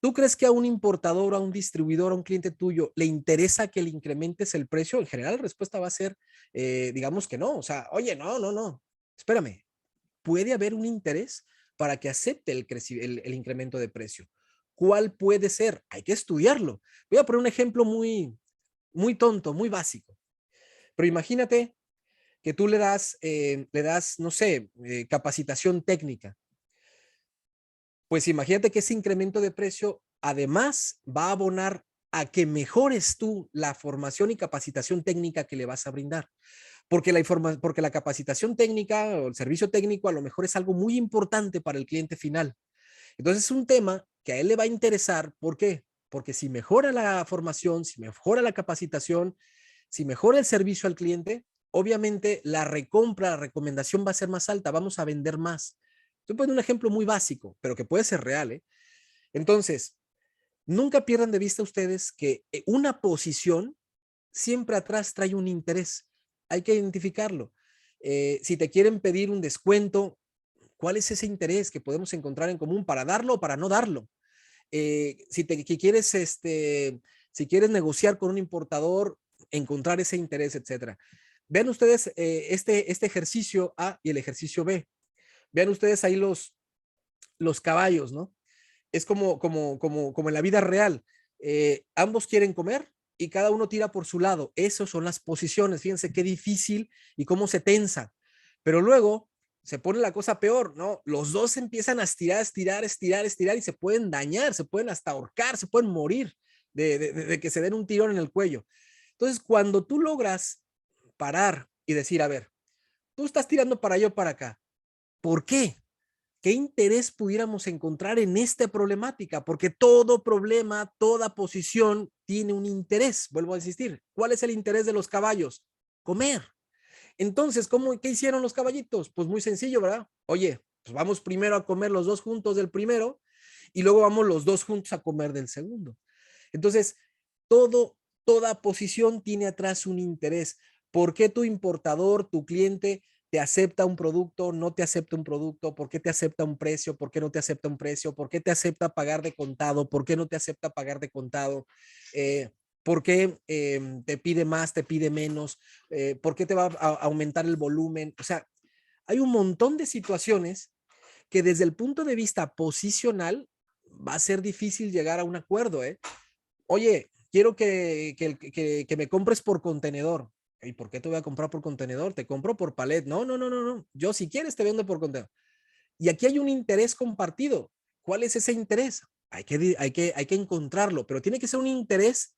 ¿Tú crees que a un importador, a un distribuidor, a un cliente tuyo le interesa que le incrementes el precio? En general la respuesta va a ser, digamos que no. O sea, oye, no, no, no. Espérame, puede haber un interés para que acepte el incremento de precio. ¿Cuál puede ser? Hay que estudiarlo. Voy a poner un ejemplo muy tonto, muy básico. Pero imagínate que tú le das no sé, capacitación técnica. Pues imagínate que ese incremento de precio además va a abonar a que mejores tú la formación y capacitación técnica que le vas a brindar. Porque la capacitación técnica o el servicio técnico a lo mejor es algo muy importante para el cliente final. Entonces es un tema que a él le va a interesar. ¿Por qué? Porque si mejora la formación, si mejora la capacitación, si mejora el servicio al cliente, obviamente la recompra, la recomendación va a ser más alta, vamos a vender más. Estoy poniendo un ejemplo muy básico, pero que puede ser real, ¿eh? Entonces, nunca pierdan de vista ustedes que una posición siempre atrás trae un interés. Hay que identificarlo. Si te quieren pedir un descuento, ¿cuál es ese interés que podemos encontrar en común para darlo o para no darlo? Si quieres negociar con un importador, encontrar ese interés, etcétera. Vean ustedes este ejercicio A y el ejercicio B. Vean ustedes ahí los caballos, ¿no? Es como en la vida real. Ambos quieren comer y cada uno tira por su lado. Esas son las posiciones. Fíjense qué difícil y cómo se tensa. Pero luego se pone la cosa peor, ¿no? Los dos empiezan a estirar, estirar, estirar, estirar y se pueden dañar, se pueden hasta ahorcar, se pueden morir de que se den un tirón en el cuello. Entonces, cuando tú logras parar y decir, a ver, tú estás tirando para allá o para acá, ¿por qué? ¿Qué interés pudiéramos encontrar en esta problemática? Porque todo problema, toda posición tiene un interés. Vuelvo a insistir. ¿Cuál es el interés de los caballos? Comer. Entonces, ¿qué hicieron los caballitos? Pues muy sencillo, ¿verdad? Oye, pues vamos primero a comer los dos juntos del primero y luego vamos los dos juntos a comer del segundo. Entonces, toda posición tiene atrás un interés. ¿Por qué tu importador, tu cliente, te acepta un producto, no te acepta un producto? ¿Por qué te acepta un precio? ¿Por qué no te acepta un precio? ¿Por qué te acepta pagar de contado? ¿Por qué no te acepta pagar de contado? ¿Por qué te pide más, te pide menos? ¿Por qué te va a aumentar el volumen? O sea, hay un montón de situaciones que desde el punto de vista posicional va a ser difícil llegar a un acuerdo, ¿eh? Oye, quiero que me compres por contenedor. ¿Y por qué te voy a comprar por contenedor? Te compro por palet. No, no, no, no, no. Yo si quieres te vendo por contenedor. Y aquí hay un interés compartido. ¿Cuál es ese interés? Hay que encontrarlo, pero tiene que ser un interés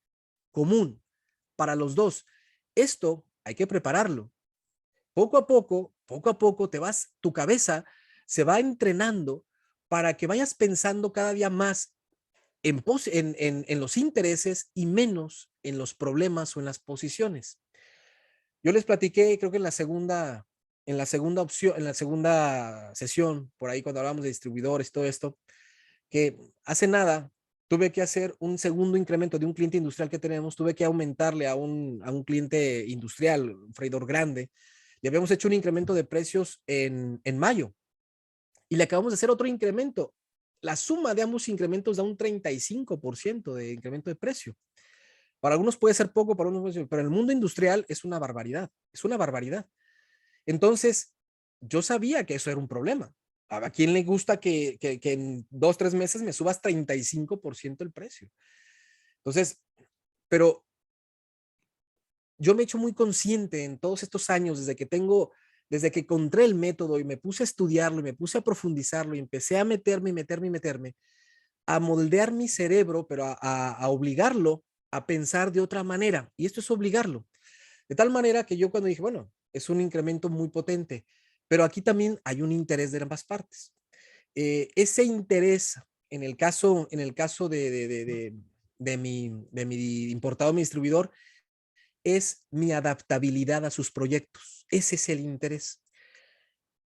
común para los dos. Esto hay que prepararlo. Poco a poco tu cabeza se va entrenando para que vayas pensando cada día más en los intereses y menos en los problemas o en las posiciones. Yo les platiqué, creo que en la segunda opción, en la segunda sesión, por ahí cuando hablamos de distribuidores y todo esto, que hace nada tuve que hacer un segundo incremento de un cliente industrial que tenemos, tuve que aumentarle a un cliente industrial, un freidor grande, le habíamos hecho un incremento de precios en mayo y le acabamos de hacer otro incremento. La suma de ambos incrementos da un 35% de incremento de precio. Para algunos puede ser poco, para unos, pero en el mundo industrial es una barbaridad, es una barbaridad. Entonces, yo sabía que eso era un problema. ¿A quién le gusta que en 2, 3 meses me subas 35% el precio? Entonces, pero yo me he hecho muy consciente en todos estos años, desde que encontré el método y me puse a estudiarlo y me puse a profundizarlo y empecé a meterme, a moldear mi cerebro, pero a obligarlo a pensar de otra manera. Y esto es obligarlo. De tal manera que yo cuando dije, bueno, es un incremento muy potente, pero aquí también hay un interés de ambas partes. Ese interés, en el caso de mi importado, mi distribuidor, es mi adaptabilidad a sus proyectos. Ese es el interés.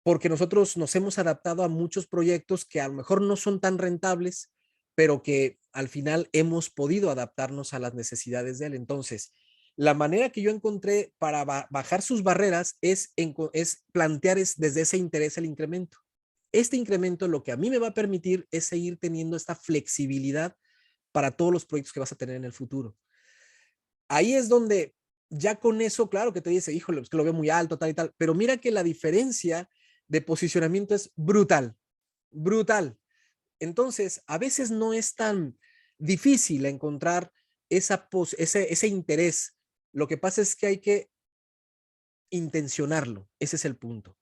Porque nosotros nos hemos adaptado a muchos proyectos que a lo mejor no son tan rentables, pero que al final hemos podido adaptarnos a las necesidades de él. Entonces, la manera que yo encontré para bajar sus barreras es plantear desde ese interés el incremento. Este incremento lo que a mí me va a permitir es seguir teniendo esta flexibilidad para todos los proyectos que vas a tener en el futuro. Ahí es donde ya con eso, claro que te dice, híjole, es que lo veo muy alto, tal y tal, pero mira que la diferencia de posicionamiento es brutal, brutal. Entonces, a veces no es tan difícil encontrar ese interés. Lo que pasa es que hay que intencionarlo, ese es el punto.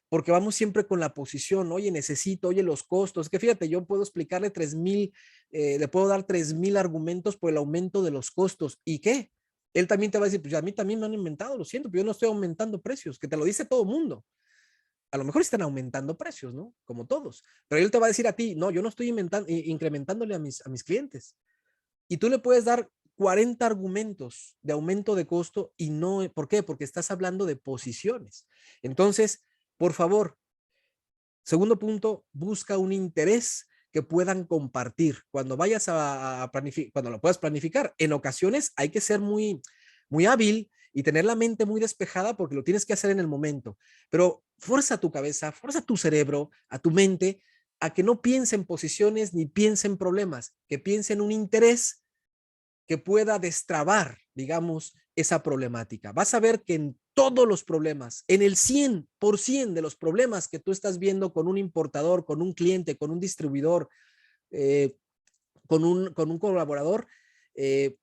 Porque vamos siempre con la posición, oye, necesito, oye, los costos, que fíjate, yo puedo explicarle 3,000, le puedo dar 3,000 argumentos por el aumento de los costos. ¿Y qué? Él también te va a decir, pues a mí también me han inventado, lo siento, pero yo no estoy aumentando precios, que te lo dice todo el mundo. A lo mejor están aumentando precios, ¿no? Como todos. Pero él te va a decir a ti, no, yo no estoy incrementándole a mis clientes. Y tú le puedes dar 40 argumentos de aumento de costo y no, ¿por qué? Porque estás hablando de posiciones. Entonces, por favor, segundo punto, busca un interés que puedan compartir. Cuando vayas a planificar, cuando lo puedas planificar, en ocasiones hay que ser muy, muy hábil y tener la mente muy despejada porque lo tienes que hacer en el momento. Pero fuerza tu cabeza, fuerza tu cerebro, a tu mente, a que no piense en posiciones ni piense en problemas, que piense en un interés que pueda destrabar, digamos, esa problemática. Vas a ver que en todos los problemas, en el 100% de los problemas que tú estás viendo con un importador, con un cliente, con un distribuidor, eh, con un colaborador, eh,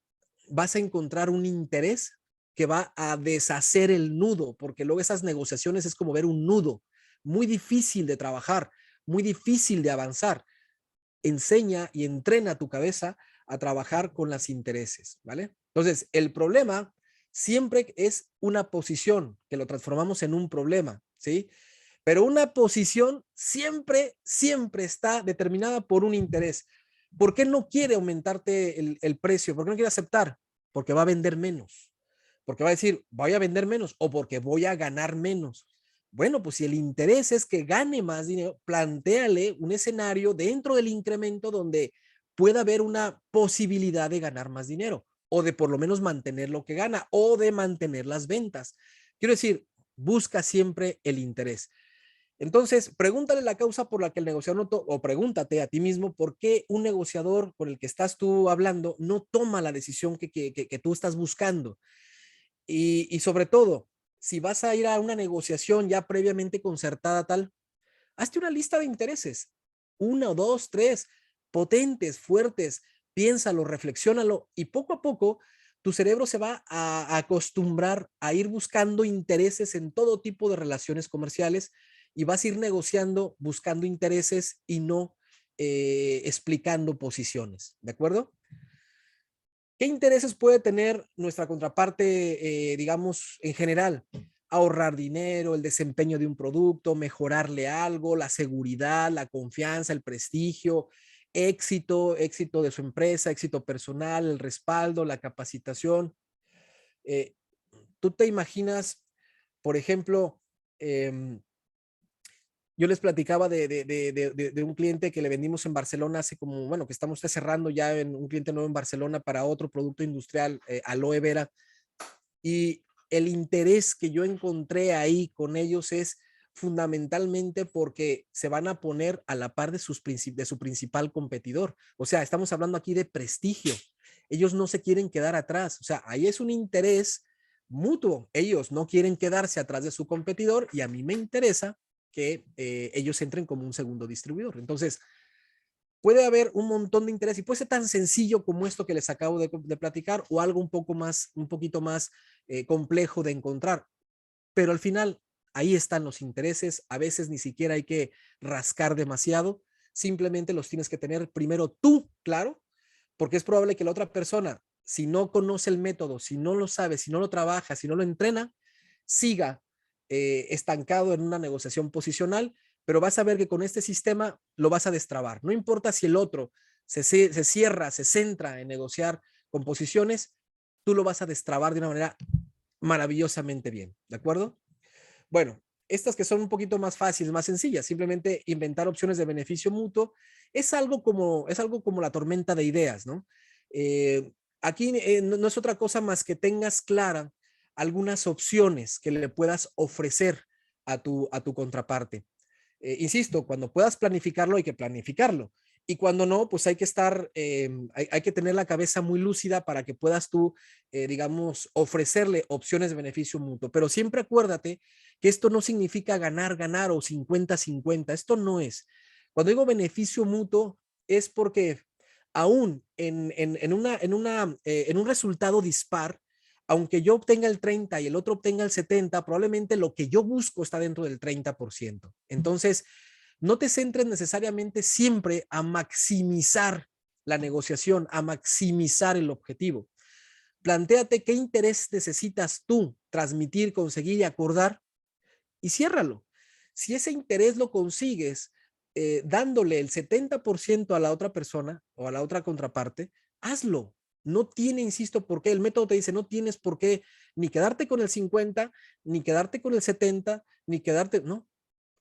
vas a encontrar un interés que va a deshacer el nudo, porque luego esas negociaciones es como ver un nudo. muy difícil de trabajar, muy difícil de avanzar. Enseña y entrena a tu cabeza a trabajar con los intereses, ¿vale? Entonces, el problema siempre es una posición, que lo transformamos en un problema, ¿sí? Pero una posición siempre está determinada por un interés. ¿Por qué no quiere aumentarte el precio? ¿Por qué no quiere aceptar? Porque va a vender menos. Porque va a decir, voy a vender menos o porque voy a ganar menos. Bueno, pues si el interés es que gane más dinero, plantéale un escenario dentro del incremento donde pueda haber una posibilidad de ganar más dinero o de por lo menos mantener lo que gana o de mantener las ventas. Quiero decir, busca siempre el interés. Entonces, pregúntale la causa por la que el negociador no o pregúntate a ti mismo por qué un negociador con el que estás tú hablando no toma la decisión que tú estás buscando. Y sobre todo, si vas a ir a una negociación ya previamente concertada tal, hazte una lista de intereses, una o dos, tres, potentes, fuertes, piénsalo, reflexiónalo y poco a poco tu cerebro se va a acostumbrar a ir buscando intereses en todo tipo de relaciones comerciales y vas a ir negociando buscando intereses y no explicando posiciones, ¿de acuerdo? ¿Qué intereses puede tener nuestra contraparte, digamos, en general? Ahorrar dinero, el desempeño de un producto, mejorarle algo, la seguridad, la confianza, el prestigio, éxito de su empresa, éxito personal, el respaldo, la capacitación. Eh, ¿Tú te imaginas, por ejemplo, eh, yo les platicaba de un cliente que le vendimos en Barcelona hace como, bueno, que estamos cerrando ya en un cliente nuevo en Barcelona para otro producto industrial, aloe vera, y el interés que yo encontré ahí con ellos es fundamentalmente porque se van a poner a la par de su principal competidor. O sea, estamos hablando aquí de prestigio. Ellos no se quieren quedar atrás. O sea, ahí es un interés mutuo. Ellos no quieren quedarse atrás de su competidor y a mí me interesa que ellos entren como un segundo distribuidor. Entonces, puede haber un montón de interés y puede ser tan sencillo como esto que les acabo de platicar o algo un poquito más complejo de encontrar. Pero al final, ahí están los intereses. A veces ni siquiera hay que rascar demasiado. Simplemente los tienes que tener primero tú, claro, porque es probable que la otra persona, si no conoce el método, si no lo sabe, si no lo trabaja, si no lo entrena, siga estancado en una negociación posicional, pero vas a ver que con este sistema lo vas a destrabar. No importa si el otro se cierra, se centra en negociar con posiciones, tú lo vas a destrabar de una manera maravillosamente bien, ¿de acuerdo? Bueno, estas que son un poquito más fáciles, más sencillas, simplemente inventar opciones de beneficio mutuo, es algo como la tormenta de ideas, ¿no? Aquí no es otra cosa más que tengas clara algunas opciones que le puedas ofrecer a tu contraparte. Insisto, cuando puedas planificarlo, hay que planificarlo. Y cuando no, pues hay que estar, hay que tener la cabeza muy lúcida para que puedas tú, digamos, ofrecerle opciones de beneficio mutuo. Pero siempre acuérdate que esto no significa ganar, ganar o 50-50. Esto no es. Cuando digo beneficio mutuo, es porque aún en un resultado dispar, aunque yo obtenga el 30 y el otro obtenga el 70, probablemente lo que yo busco está dentro del 30%. Entonces, no te centres necesariamente siempre a maximizar la negociación, a maximizar el objetivo. Plantéate qué interés necesitas tú transmitir, conseguir y acordar y ciérralo. Si ese interés lo consigues dándole el 70% a la otra persona o a la otra contraparte, hazlo. No tiene, insisto, por qué. El método te dice, no tienes por qué ni quedarte con el 50, ni quedarte con el 70, ni quedarte, no.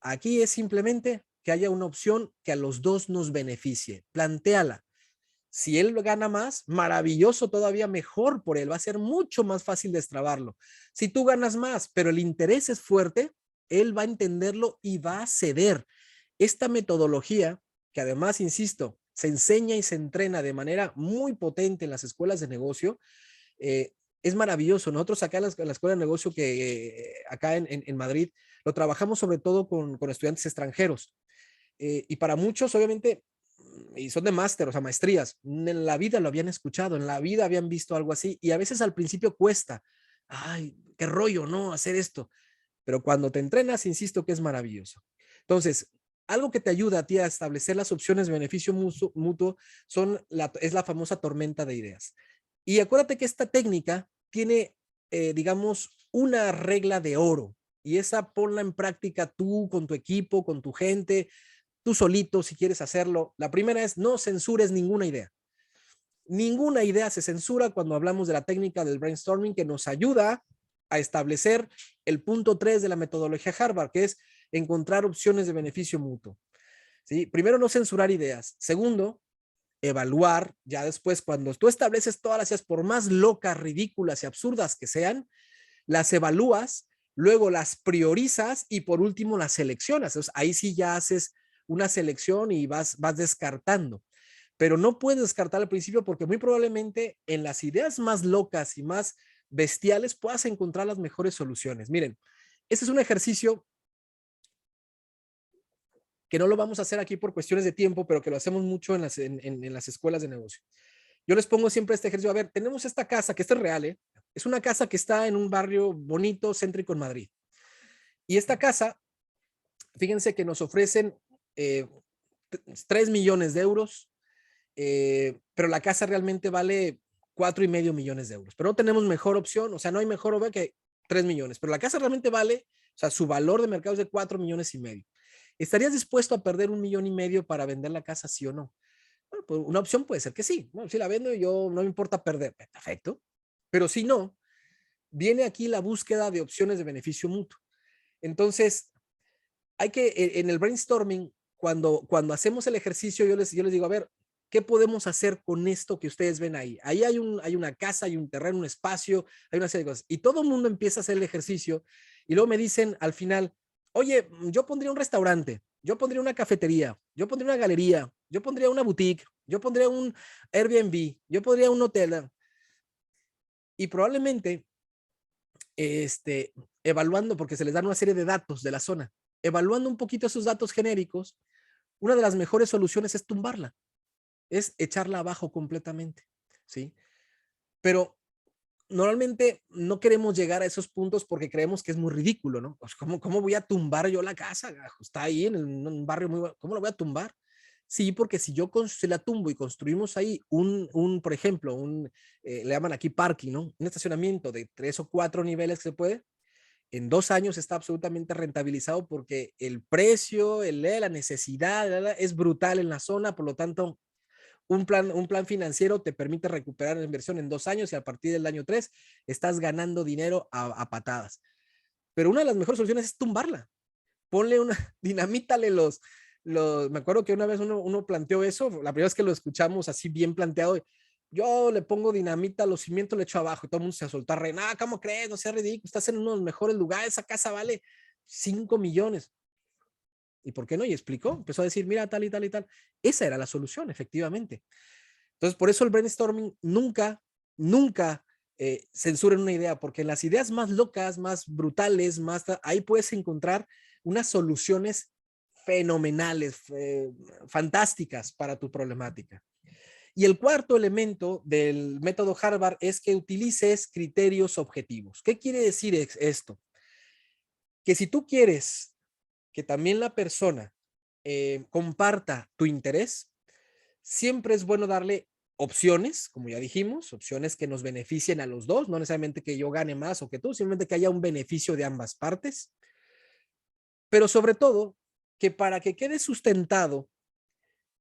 Aquí es simplemente que haya una opción que a los dos nos beneficie. Plantéala. Si él gana más, maravilloso, todavía mejor por él. Va a ser mucho más fácil destrabarlo. Si tú ganas más, pero el interés es fuerte, él va a entenderlo y va a ceder. Esta metodología, que además, insisto, se enseña y se entrena de manera muy potente en las escuelas de negocio, es maravilloso. Nosotros acá en la escuela de negocio que acá en Madrid lo trabajamos sobre todo con estudiantes extranjeros. Y para muchos, obviamente, y son de máster, o sea, maestrías, en la vida lo habían escuchado, en la vida habían visto algo así, y a veces al principio cuesta, ay, qué rollo, ¿no? Hacer esto. pero cuando te entrenas, insisto que es maravilloso. Entonces, algo que te ayuda a ti a establecer las opciones de beneficio mutuo es la famosa tormenta de ideas. Y acuérdate que esta técnica tiene, digamos, una regla de oro, y esa ponla en práctica tú, con tu equipo, con tu gente, tú solito si quieres hacerlo. La primera es no censures ninguna idea. Ninguna idea se censura cuando hablamos de la técnica del brainstorming, que nos ayuda a establecer el punto 3 de la metodología Harvard, que es encontrar opciones de beneficio mutuo. ¿Sí? Primero, no censurar ideas. Segundo, evaluar. Ya después, cuando tú estableces todas las ideas, por más locas, ridículas y absurdas que sean, las evalúas, luego las priorizas y por último las seleccionas. Entonces, ahí sí ya haces una selección y vas descartando. Pero no puedes descartar al principio, porque muy probablemente en las ideas más locas y más bestiales puedas encontrar las mejores soluciones. Miren, este es un ejercicio que no lo vamos a hacer aquí por cuestiones de tiempo, pero que lo hacemos mucho en las escuelas de negocio. Yo les pongo siempre este ejercicio. A ver, tenemos esta casa, que esta es real, ¿eh? Es una casa que está en un barrio bonito, céntrico en Madrid. Y esta casa, fíjense que nos ofrecen 3 millones de euros, pero la casa realmente vale 4,5 millones de euros. Pero no tenemos mejor opción, o sea, no hay mejor opción que 3 millones, pero la casa realmente vale, o sea, su valor de mercado es de 4,5 millones. ¿Estarías dispuesto a perder 1,5 millones para vender la casa, sí o no? Bueno, pues una opción puede ser que sí. Bueno, si la vendo, yo no me importa perder. Perfecto. Pero si no, viene aquí la búsqueda de opciones de beneficio mutuo. Entonces, hay que, en el brainstorming, cuando hacemos el ejercicio, yo les digo, a ver, ¿qué podemos hacer con esto que ustedes ven ahí? Ahí hay una casa, hay un terreno, un espacio, hay una serie de cosas. Y todo el mundo empieza a hacer el ejercicio y luego me dicen al final, oye, yo pondría un restaurante, yo pondría una cafetería, yo pondría una galería, yo pondría una boutique, yo pondría un Airbnb, yo pondría un hotel. Y probablemente, evaluando, porque se les dan una serie de datos de la zona, evaluando un poquito esos datos genéricos, una de las mejores soluciones es tumbarla, es echarla abajo completamente, ¿sí? Pero normalmente no queremos llegar a esos puntos porque creemos que es muy ridículo, ¿no? Pues, ¿cómo voy a tumbar yo la casa? Está ahí en un barrio muy bueno. ¿Cómo la voy a tumbar? Sí, porque si yo se la tumbo y construimos ahí por ejemplo, le llaman aquí parking, ¿no? Un estacionamiento de 3 o 4 niveles que se puede, en 2 años está absolutamente rentabilizado, porque el precio, la necesidad es brutal en la zona. Por lo tanto, un plan financiero te permite recuperar la inversión en 2 años, y a partir del año 3 estás ganando dinero a patadas. Pero una de las mejores soluciones es tumbarla. Ponle dinamítale me acuerdo que una vez uno planteó eso, la primera vez que lo escuchamos así bien planteado. Yo le pongo dinamita a los cimientos, le echo abajo, y todo el mundo se soltó a reír. No, ¿cómo crees? No seas ridículo, estás en uno de los mejores lugares, esa casa vale 5 millones. ¿Y por qué no? Y explicó, empezó a decir, mira, tal y tal y tal. Esa era la solución, efectivamente. Entonces, por eso el brainstorming nunca censuren una idea, porque en las ideas más locas, más brutales, ahí puedes encontrar unas soluciones fenomenales, fantásticas para tu problemática. Y el cuarto elemento del método Harvard es que utilices criterios objetivos. ¿Qué quiere decir esto? Que si tú quieres que también la persona comparta tu interés, siempre es bueno darle opciones, como ya dijimos, opciones que nos beneficien a los dos, no necesariamente que yo gane más o que tú, simplemente que haya un beneficio de ambas partes. Pero sobre todo, que para que quede sustentado,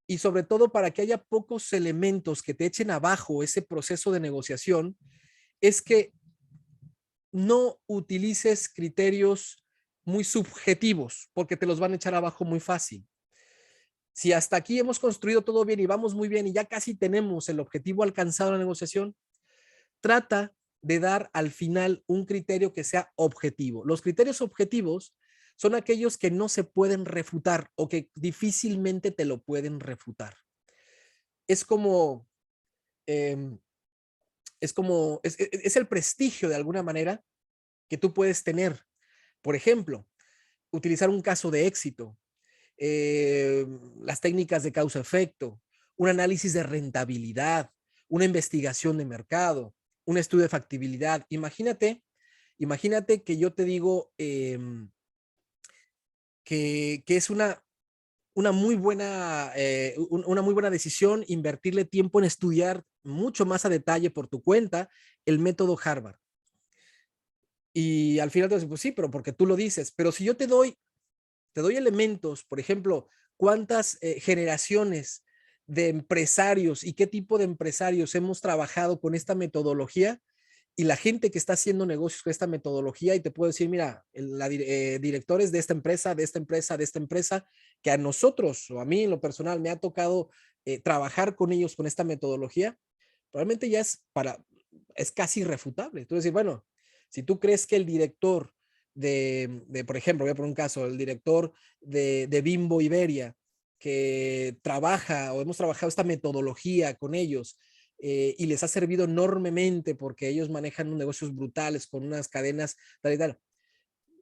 y sobre todo para que haya pocos elementos que te echen abajo ese proceso de negociación, es que no utilices criterios muy subjetivos, porque te los van a echar abajo muy fácil. Si hasta aquí hemos construido todo bien y vamos muy bien y ya casi tenemos el objetivo alcanzado en la negociación, trata de dar al final un criterio que sea objetivo. Los criterios objetivos son aquellos que no se pueden refutar o que difícilmente te lo pueden refutar. Es como, eh, es el prestigio de alguna manera que tú puedes tener. Por ejemplo, utilizar un caso de éxito, las técnicas de causa-efecto, un análisis de rentabilidad, una investigación de mercado, un estudio de factibilidad. Imagínate Imagínate que yo te digo que es una muy buena decisión invertirle tiempo en estudiar mucho más a detalle por tu cuenta el método Harvard. Y al final te dices, pues sí, pero porque tú lo dices. Pero si yo te doy elementos, por ejemplo, cuántas generaciones de empresarios y qué tipo de empresarios hemos trabajado con esta metodología y la gente que está haciendo negocios con esta metodología y te puedo decir, mira, directores de esta empresa, de esta empresa, de esta empresa, que a nosotros o a mí en lo personal me ha tocado trabajar con ellos con esta metodología, probablemente ya es casi irrefutable. Entonces, bueno, si tú crees que el director por ejemplo, voy a poner un caso, el director de Bimbo Iberia, que trabaja o hemos trabajado esta metodología con ellos y les ha servido enormemente porque ellos manejan unos negocios brutales con unas cadenas tal y tal.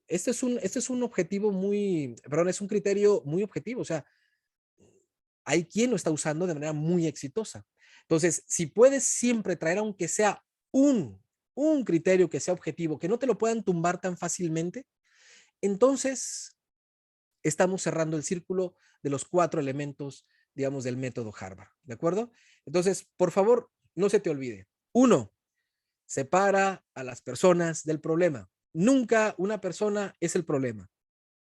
Este es un objetivo perdón, es un criterio muy objetivo, o sea, hay quien lo está usando de manera muy exitosa. Entonces, si puedes siempre traer, aunque sea un criterio que sea objetivo, que no te lo puedan tumbar tan fácilmente, entonces estamos cerrando el círculo de los 4 elementos, digamos, del método Harvard. ¿De acuerdo? Entonces, por favor, no se te olvide. 1, separa a las personas del problema. Nunca una persona es el problema.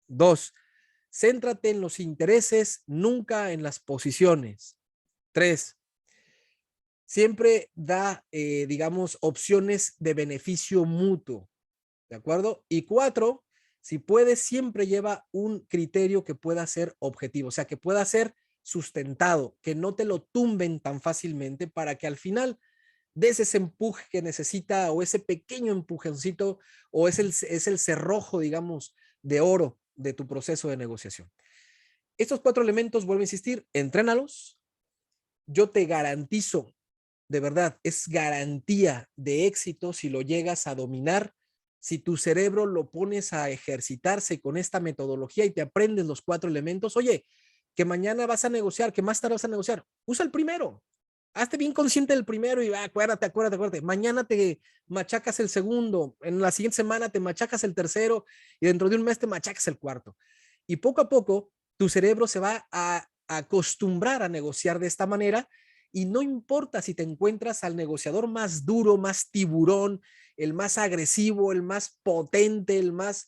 2, céntrate en los intereses, nunca en las posiciones. 3, siempre da, digamos, opciones de beneficio mutuo. ¿De acuerdo? Y 4, si puedes, siempre lleva un criterio que pueda ser objetivo, o sea, que pueda ser sustentado, que no te lo tumben tan fácilmente para que al final des ese empuje que necesita o ese pequeño empujoncito o es el cerrojo, digamos, de oro de tu proceso de negociación. Estos 4 elementos, vuelvo a insistir, entrénalos. Yo te garantizo, de verdad, es garantía de éxito si lo llegas a dominar, si tu cerebro lo pones a ejercitarse con esta metodología y te aprendes los 4 elementos. Oye, que mañana vas a negociar, que más tarde vas a negociar, usa el primero. Hazte bien consciente del primero y acuérdate. Mañana te machacas el segundo, en la siguiente semana te machacas el tercero y dentro de un mes te machacas el cuarto. Y poco a poco tu cerebro se va a acostumbrar a negociar de esta manera y no importa si te encuentras al negociador más duro, más tiburón, el más agresivo, el más potente, el más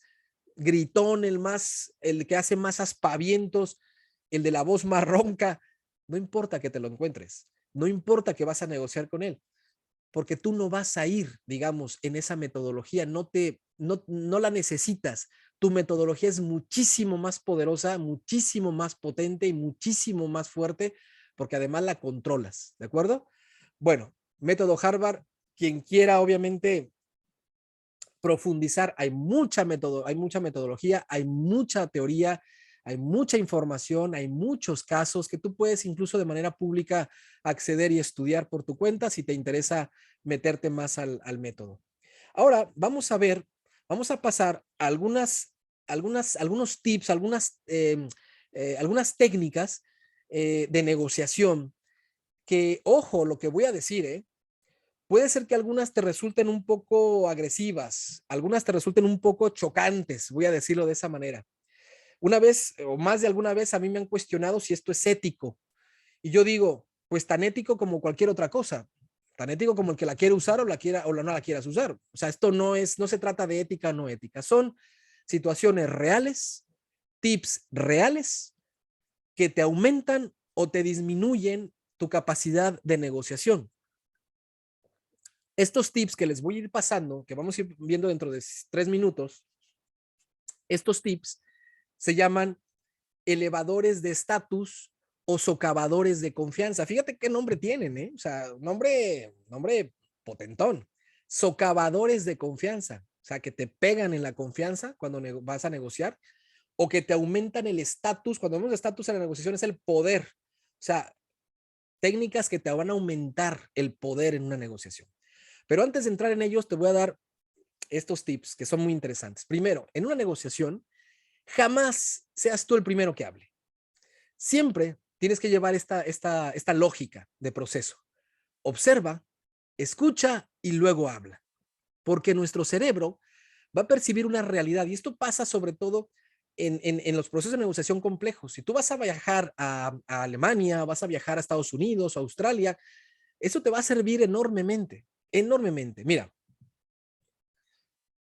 gritón, el que hace más aspavientos, el de la voz más ronca, no importa que te lo encuentres, no importa que vas a negociar con él, porque tú no vas a ir, digamos, en esa metodología, no la necesitas. Tu metodología es muchísimo más poderosa, muchísimo más potente y muchísimo más fuerte, porque además la controlas, ¿de acuerdo? Bueno, método Harvard, quien quiera obviamente profundizar, hay mucha metodología, hay mucha teoría, hay mucha información, hay muchos casos que tú puedes incluso de manera pública acceder y estudiar por tu cuenta si te interesa meterte más al método. Ahora vamos a pasar a algunos tips, algunas técnicas de negociación que, ojo, lo que voy a decir, puede ser que algunas te resulten un poco agresivas, algunas te resulten un poco chocantes, voy a decirlo de esa manera. Una vez o más de alguna vez a mí me han cuestionado si esto es ético. Y yo digo, pues tan ético como cualquier otra cosa, tan ético como el que la quiere usar o no la quieras usar. O sea, esto no se trata de ética o no ética, son situaciones reales, tips reales que te aumentan o te disminuyen tu capacidad de negociación. Estos tips que les voy a ir pasando, que vamos a ir viendo dentro de 3 minutos, estos tips se llaman elevadores de estatus o socavadores de confianza. Fíjate qué nombre tienen, ¿eh? O sea, nombre potentón. Socavadores de confianza. O sea, que te pegan en la confianza cuando vas a negociar o que te aumentan el estatus. Cuando hablamos de estatus en la negociación es el poder. O sea, técnicas que te van a aumentar el poder en una negociación. Pero antes de entrar en ellos, te voy a dar estos tips que son muy interesantes. Primero, en una negociación, jamás seas tú el primero que hable. Siempre tienes que llevar esta lógica de proceso. Observa, escucha y luego habla. Porque nuestro cerebro va a percibir una realidad. Y esto pasa sobre todo en los procesos de negociación complejos. Si tú vas a viajar a Alemania, vas a viajar a Estados Unidos o Australia, eso te va a servir enormemente, enormemente. Mira,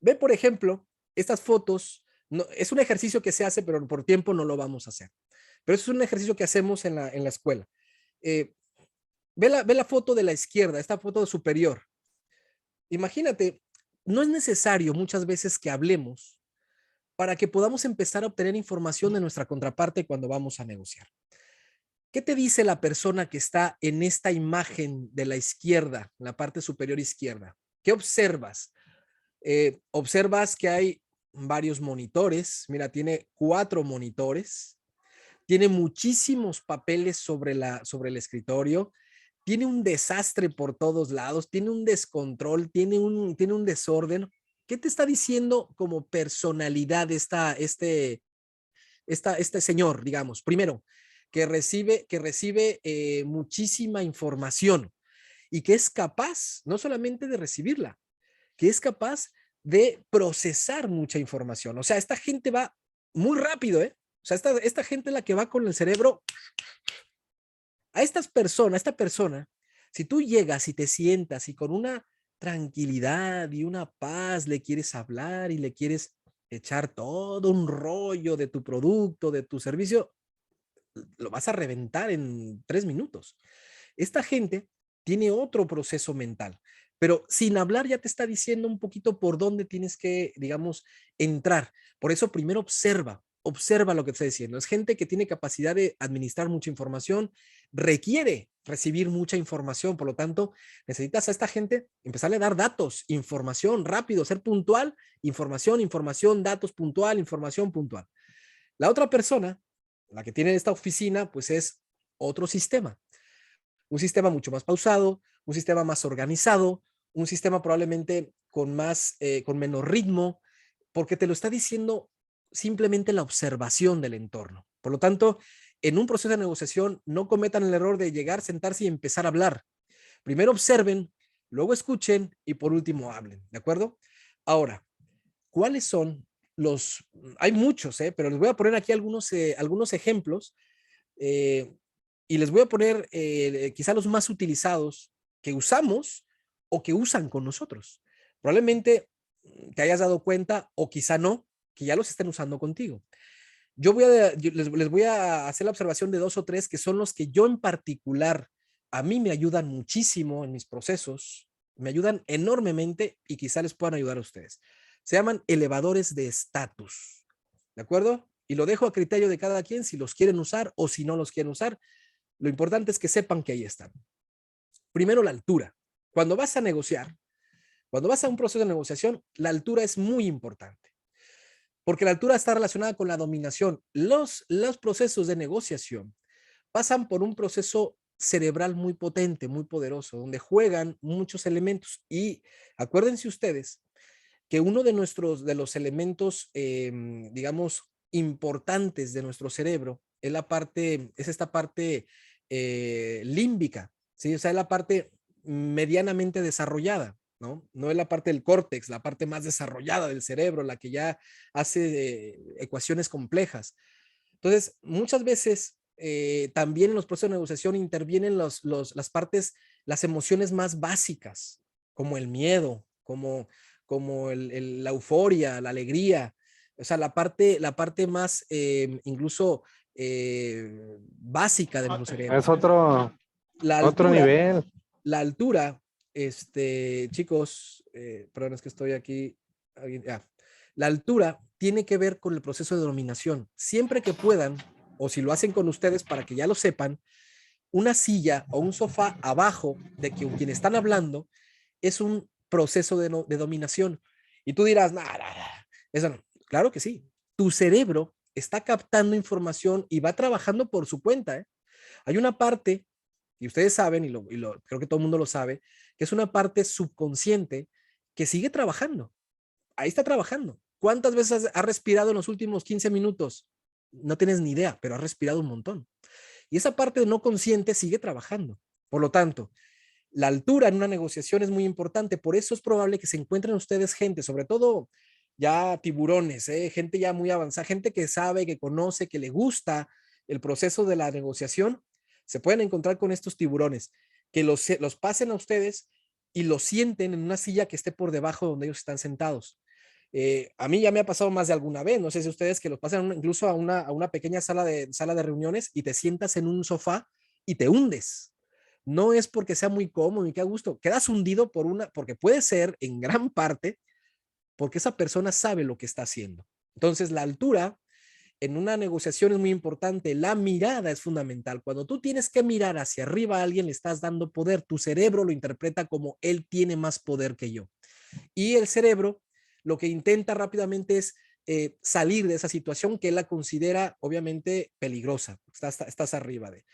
ve por ejemplo estas fotos. No, es un ejercicio que se hace, pero por tiempo no lo vamos a hacer. Pero eso es un ejercicio que hacemos en la escuela. Eh, ve la foto de la izquierda, esta foto superior. Imagínate, no es necesario muchas veces que hablemos para que podamos empezar a obtener información de nuestra contraparte cuando vamos a negociar. ¿Qué te dice la persona que está en esta imagen de la izquierda, en la parte superior izquierda? ¿Qué observas? Observas que hay varios monitores. Mira, tiene 4 monitores. Tiene muchísimos papeles sobre el escritorio. Tiene un desastre por todos lados. Tiene un descontrol. Tiene un desorden. ¿Qué te está diciendo como personalidad este señor, digamos? Primero, que recibe muchísima información y que es capaz no solamente de recibirla, que es capaz de procesar mucha información. O sea, esta gente va muy rápido, ¿eh? O sea, esta gente es la que va con el cerebro. Esta persona, si tú llegas y te sientas y con una tranquilidad y una paz le quieres hablar y le quieres echar todo un rollo de tu producto, de tu servicio, lo vas a reventar en 3 minutos. Esta gente tiene otro proceso mental, pero sin hablar ya te está diciendo un poquito por dónde tienes que, digamos, entrar. Por eso primero observa lo que te está diciendo. Es gente que tiene capacidad de administrar mucha información, requiere recibir mucha información, por lo tanto, necesitas a esta gente empezarle a dar datos, información rápido, ser puntual, información, datos puntual, información puntual. La otra persona, la que tiene esta oficina, pues es otro sistema. Un sistema mucho más pausado, un sistema más organizado, un sistema probablemente con menos ritmo, porque te lo está diciendo simplemente la observación del entorno. Por lo tanto, en un proceso de negociación, no cometan el error de llegar, sentarse y empezar a hablar. Primero observen, luego escuchen y por último hablen, ¿de acuerdo? Ahora, ¿cuáles son hay muchos, pero les voy a poner aquí algunos ejemplos eh, y les voy a poner quizá los más utilizados que usamos o que usan con nosotros. Probablemente te hayas dado cuenta o quizá no, que ya los estén usando contigo. Les voy a hacer la observación de 2 o 3 que son los que yo en particular, a mí me ayudan muchísimo en mis procesos, me ayudan enormemente y quizá les puedan ayudar a ustedes. Se llaman elevadores de estatus, ¿de acuerdo? Y lo dejo a criterio de cada quien si los quieren usar o si no los quieren usar. Lo importante es que sepan que ahí están. Primero, la altura. Cuando vas a negociar, cuando vas a un proceso de negociación, la altura es muy importante, porque la altura está relacionada con la dominación. Los procesos de negociación pasan por un proceso cerebral muy potente, muy poderoso, donde juegan muchos elementos. Y acuérdense ustedes que uno de los elementos, digamos, importantes de nuestro cerebro es esta parte límbica, ¿sí? O sea, es la parte medianamente desarrollada, ¿no? No es la parte del córtex, la parte más desarrollada del cerebro, la que ya hace ecuaciones complejas. Entonces, muchas veces también en los procesos de negociación intervienen las partes, las emociones más básicas, como el miedo, como la euforia, la alegría, o sea, la parte más incluso básica de nuestro cerebro. Es La otro altura, nivel. la altura, chicos, perdón, es que estoy aquí. La altura tiene que ver con el proceso de dominación. Siempre que puedan, o si lo hacen con ustedes para que ya lo sepan, una silla o un sofá abajo de quien están hablando es un proceso de dominación. Y tú dirás, nada, eso no. Claro que sí. Tu cerebro está captando información y va trabajando por su cuenta. Hay una parte, y ustedes saben, creo que todo el mundo lo sabe, que es una parte subconsciente que sigue trabajando. Ahí está trabajando. ¿Cuántas veces has respirado en los últimos 15 minutos? No tienes ni idea, pero has respirado un montón. Y esa parte no consciente sigue trabajando. Por lo tanto, la altura en una negociación es muy importante. Por eso es probable que se encuentren ustedes gente, sobre todo ya tiburones, gente ya muy avanzada, gente que sabe, que conoce, que le gusta el proceso de la negociación, se pueden encontrar con estos tiburones, que los pasen a ustedes y los sienten en una silla que esté por debajo de donde ellos están sentados. A mí ya me ha pasado más de alguna vez, no sé si ustedes que los pasan incluso a una pequeña sala de reuniones y te sientas en un sofá y te hundes. No es porque sea muy cómodo y que a gusto, quedas hundido porque puede ser en gran parte porque esa persona sabe lo que está haciendo. Entonces, la altura en una negociación es muy importante. La mirada es fundamental. Cuando tú tienes que mirar hacia arriba a alguien, le estás dando poder. Tu cerebro lo interpreta como él tiene más poder que yo. Y el cerebro lo que intenta rápidamente es salir de esa situación que él la considera obviamente peligrosa. Estás arriba de.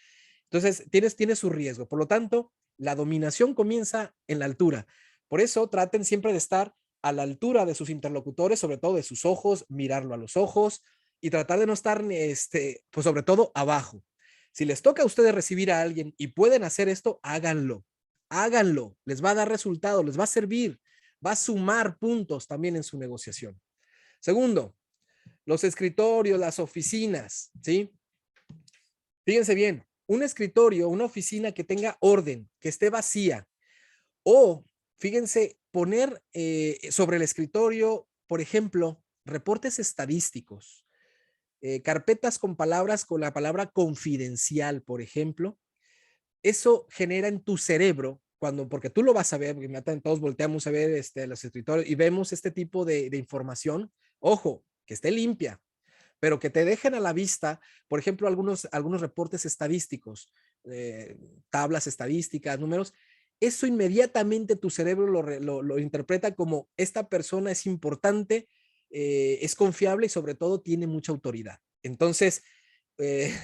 Entonces, tienes su riesgo. Por lo tanto, la dominación comienza en la altura. Por eso, traten siempre de estar a la altura de sus interlocutores, sobre todo de sus ojos, mirarlo a los ojos y tratar de no estar, pues sobre todo, abajo. Si les toca a ustedes recibir a alguien y pueden hacer esto, háganlo. Háganlo. Les va a dar resultados, les va a servir, va a sumar puntos también en su negociación. Segundo, los escritorios, las oficinas, ¿sí? Fíjense bien, un escritorio, una oficina que tenga orden, que esté vacía, o fíjense, poner sobre el escritorio, por ejemplo, reportes estadísticos, carpetas con palabras, con la palabra confidencial, por ejemplo. Eso genera en tu cerebro, porque tú lo vas a ver, porque todos volteamos a ver los escritorios y vemos este tipo de información. Ojo, que esté limpia, pero que te dejen a la vista, por ejemplo, algunos reportes estadísticos, tablas estadísticas, números. Eso inmediatamente tu cerebro lo interpreta como esta persona es importante, es confiable y sobre todo tiene mucha autoridad. Entonces, eh,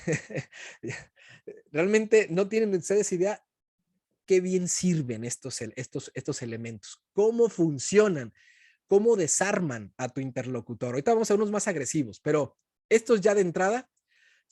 realmente no tienen ustedes idea qué bien sirven estos elementos, cómo funcionan, cómo desarman a tu interlocutor. Ahorita vamos a unos más agresivos, pero estos ya de entrada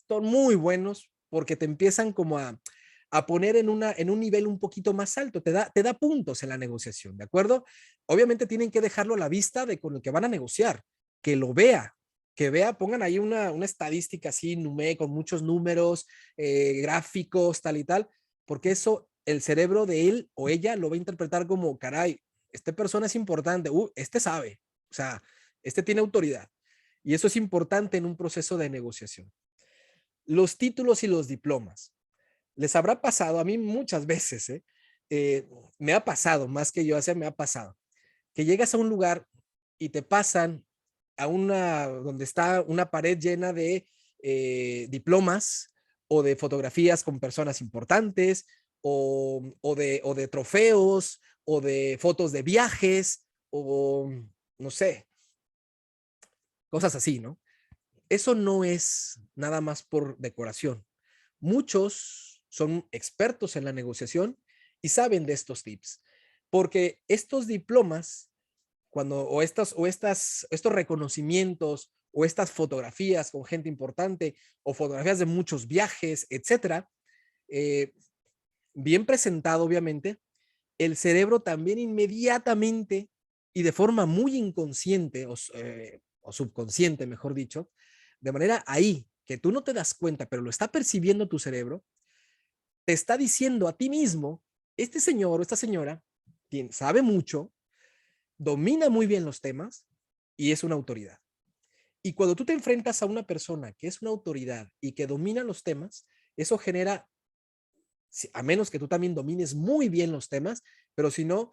son muy buenos porque te empiezan como a poner en un nivel un poquito más alto, te da puntos en la negociación, ¿de acuerdo? Obviamente tienen que dejarlo a la vista de con el que van a negociar, que lo vea, que vea, pongan ahí una estadística así, con muchos números, gráficos, tal y tal, porque eso el cerebro de él o ella lo va a interpretar como, caray, esta persona es importante, este sabe, o sea, este tiene autoridad. Y eso es importante en un proceso de negociación. Los títulos y los diplomas. Les habrá pasado a mí muchas veces, me ha pasado, más que yo, o sea, me ha pasado, que llegas a un lugar y te pasan donde está una pared llena de diplomas o de fotografías con personas importantes o de trofeos o de fotos de viajes o no sé, cosas así, ¿no? Eso no es nada más por decoración. Muchos son expertos en la negociación y saben de estos tips, porque estos diplomas, estos reconocimientos o estas fotografías con gente importante o fotografías de muchos viajes, etcétera, eh, bien presentado, obviamente, el cerebro también inmediatamente y de forma muy inconsciente o subconsciente, mejor dicho, de manera ahí que tú no te das cuenta, pero lo está percibiendo tu cerebro, te está diciendo a ti mismo, este señor o esta señora sabe mucho, domina muy bien los temas y es una autoridad. Y cuando tú te enfrentas a una persona que es una autoridad y que domina los temas, eso genera, a menos que tú también domines muy bien los temas, pero si no,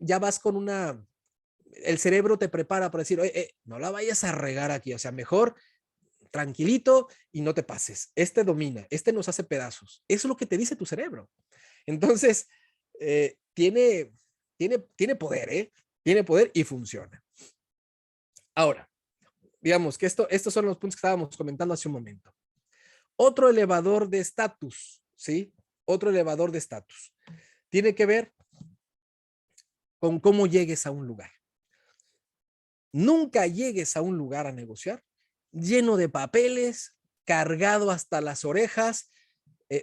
ya vas con el cerebro te prepara para decir, oye, no la vayas a regar aquí, o sea, mejor tranquilito y no te pases. Este domina, este nos hace pedazos. Eso es lo que te dice tu cerebro. Entonces, tiene poder, ¿eh? Tiene poder y funciona. Ahora, digamos que estos son los puntos que estábamos comentando hace un momento. Otro elevador de estatus, ¿sí? Otro elevador de estatus. Tiene que ver con cómo llegues a un lugar. Nunca llegues a un lugar a negociar lleno de papeles, cargado hasta las orejas.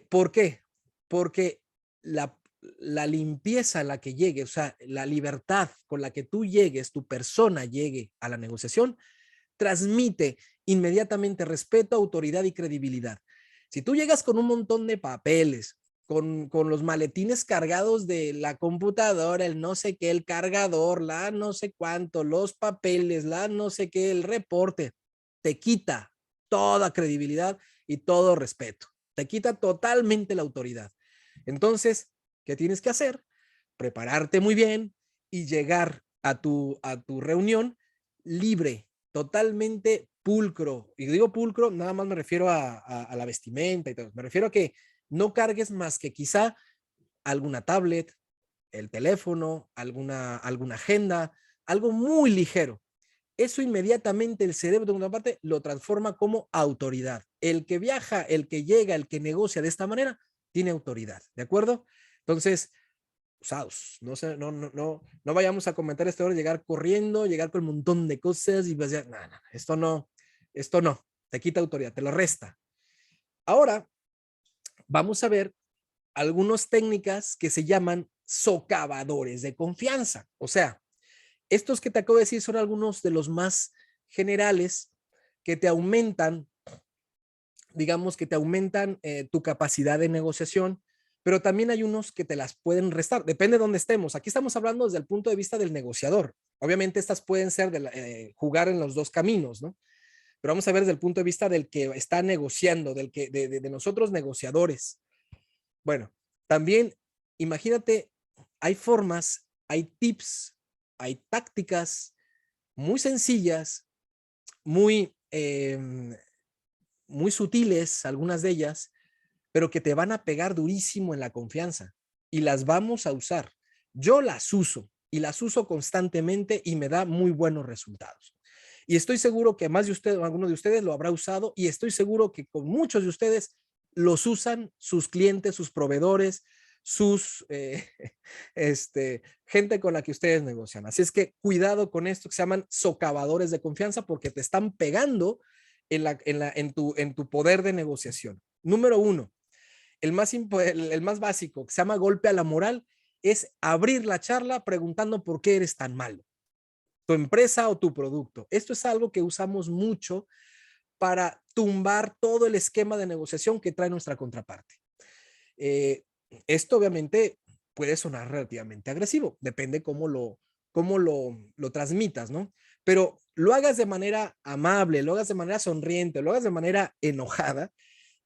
¿Por qué? Porque la limpieza a la que llegue, o sea, la libertad con la que tú llegues, tu persona llegue a la negociación, transmite inmediatamente respeto, autoridad y credibilidad. Si tú llegas con un montón de papeles, con los maletines cargados de la computadora, el no sé qué, el cargador, la no sé cuánto, los papeles, la no sé qué, el reporte, te quita toda credibilidad y todo respeto. Te quita totalmente la autoridad. Entonces, ¿qué tienes que hacer? Prepararte muy bien y llegar a tu reunión libre, totalmente pulcro. Y digo pulcro, nada más me refiero a la vestimenta y todo. Me refiero a que no cargues más que quizá alguna tablet, el teléfono, alguna agenda, algo muy ligero. Eso inmediatamente el cerebro de una parte lo transforma como autoridad. El que viaja, el que llega, el que negocia de esta manera, tiene autoridad, ¿de acuerdo? Entonces, usados, no vayamos a comentar esta hora, llegar corriendo, llegar con un montón de cosas y pues ya, esto no, te quita autoridad, te lo resta. Ahora, vamos a ver algunas técnicas que se llaman socavadores de confianza. O sea, estos que te acabo de decir son algunos de los más generales que te aumentan, digamos que te aumentan tu capacidad de negociación, pero también hay unos que te las pueden restar, depende de dónde estemos. Aquí estamos hablando desde el punto de vista del negociador. Obviamente estas pueden ser jugar en los dos caminos, ¿no? Pero vamos a ver desde el punto de vista del que está negociando, de nosotros negociadores. Bueno, también imagínate, hay formas, hay tips, hay tácticas muy sencillas, muy, muy sutiles, algunas de ellas, pero que te van a pegar durísimo en la confianza y las vamos a usar. Yo las uso y las uso constantemente y me da muy buenos resultados. Y estoy seguro que más de ustedes, alguno de ustedes lo habrá usado y estoy seguro que con muchos de ustedes los usan sus clientes, sus proveedores, sus gente con la que ustedes negocian. Así es que cuidado con esto que se llaman socavadores de confianza porque te están pegando en tu poder de negociación. Número uno, el más básico, que se llama golpe a la moral, es abrir la charla preguntando por qué eres tan malo, tu empresa o tu producto. Esto es algo que usamos mucho para tumbar todo el esquema de negociación que trae nuestra contraparte. Eh, Esto obviamente puede sonar relativamente agresivo, depende cómo lo transmitas, ¿no? Pero lo hagas de manera amable, lo hagas de manera sonriente, lo hagas de manera enojada,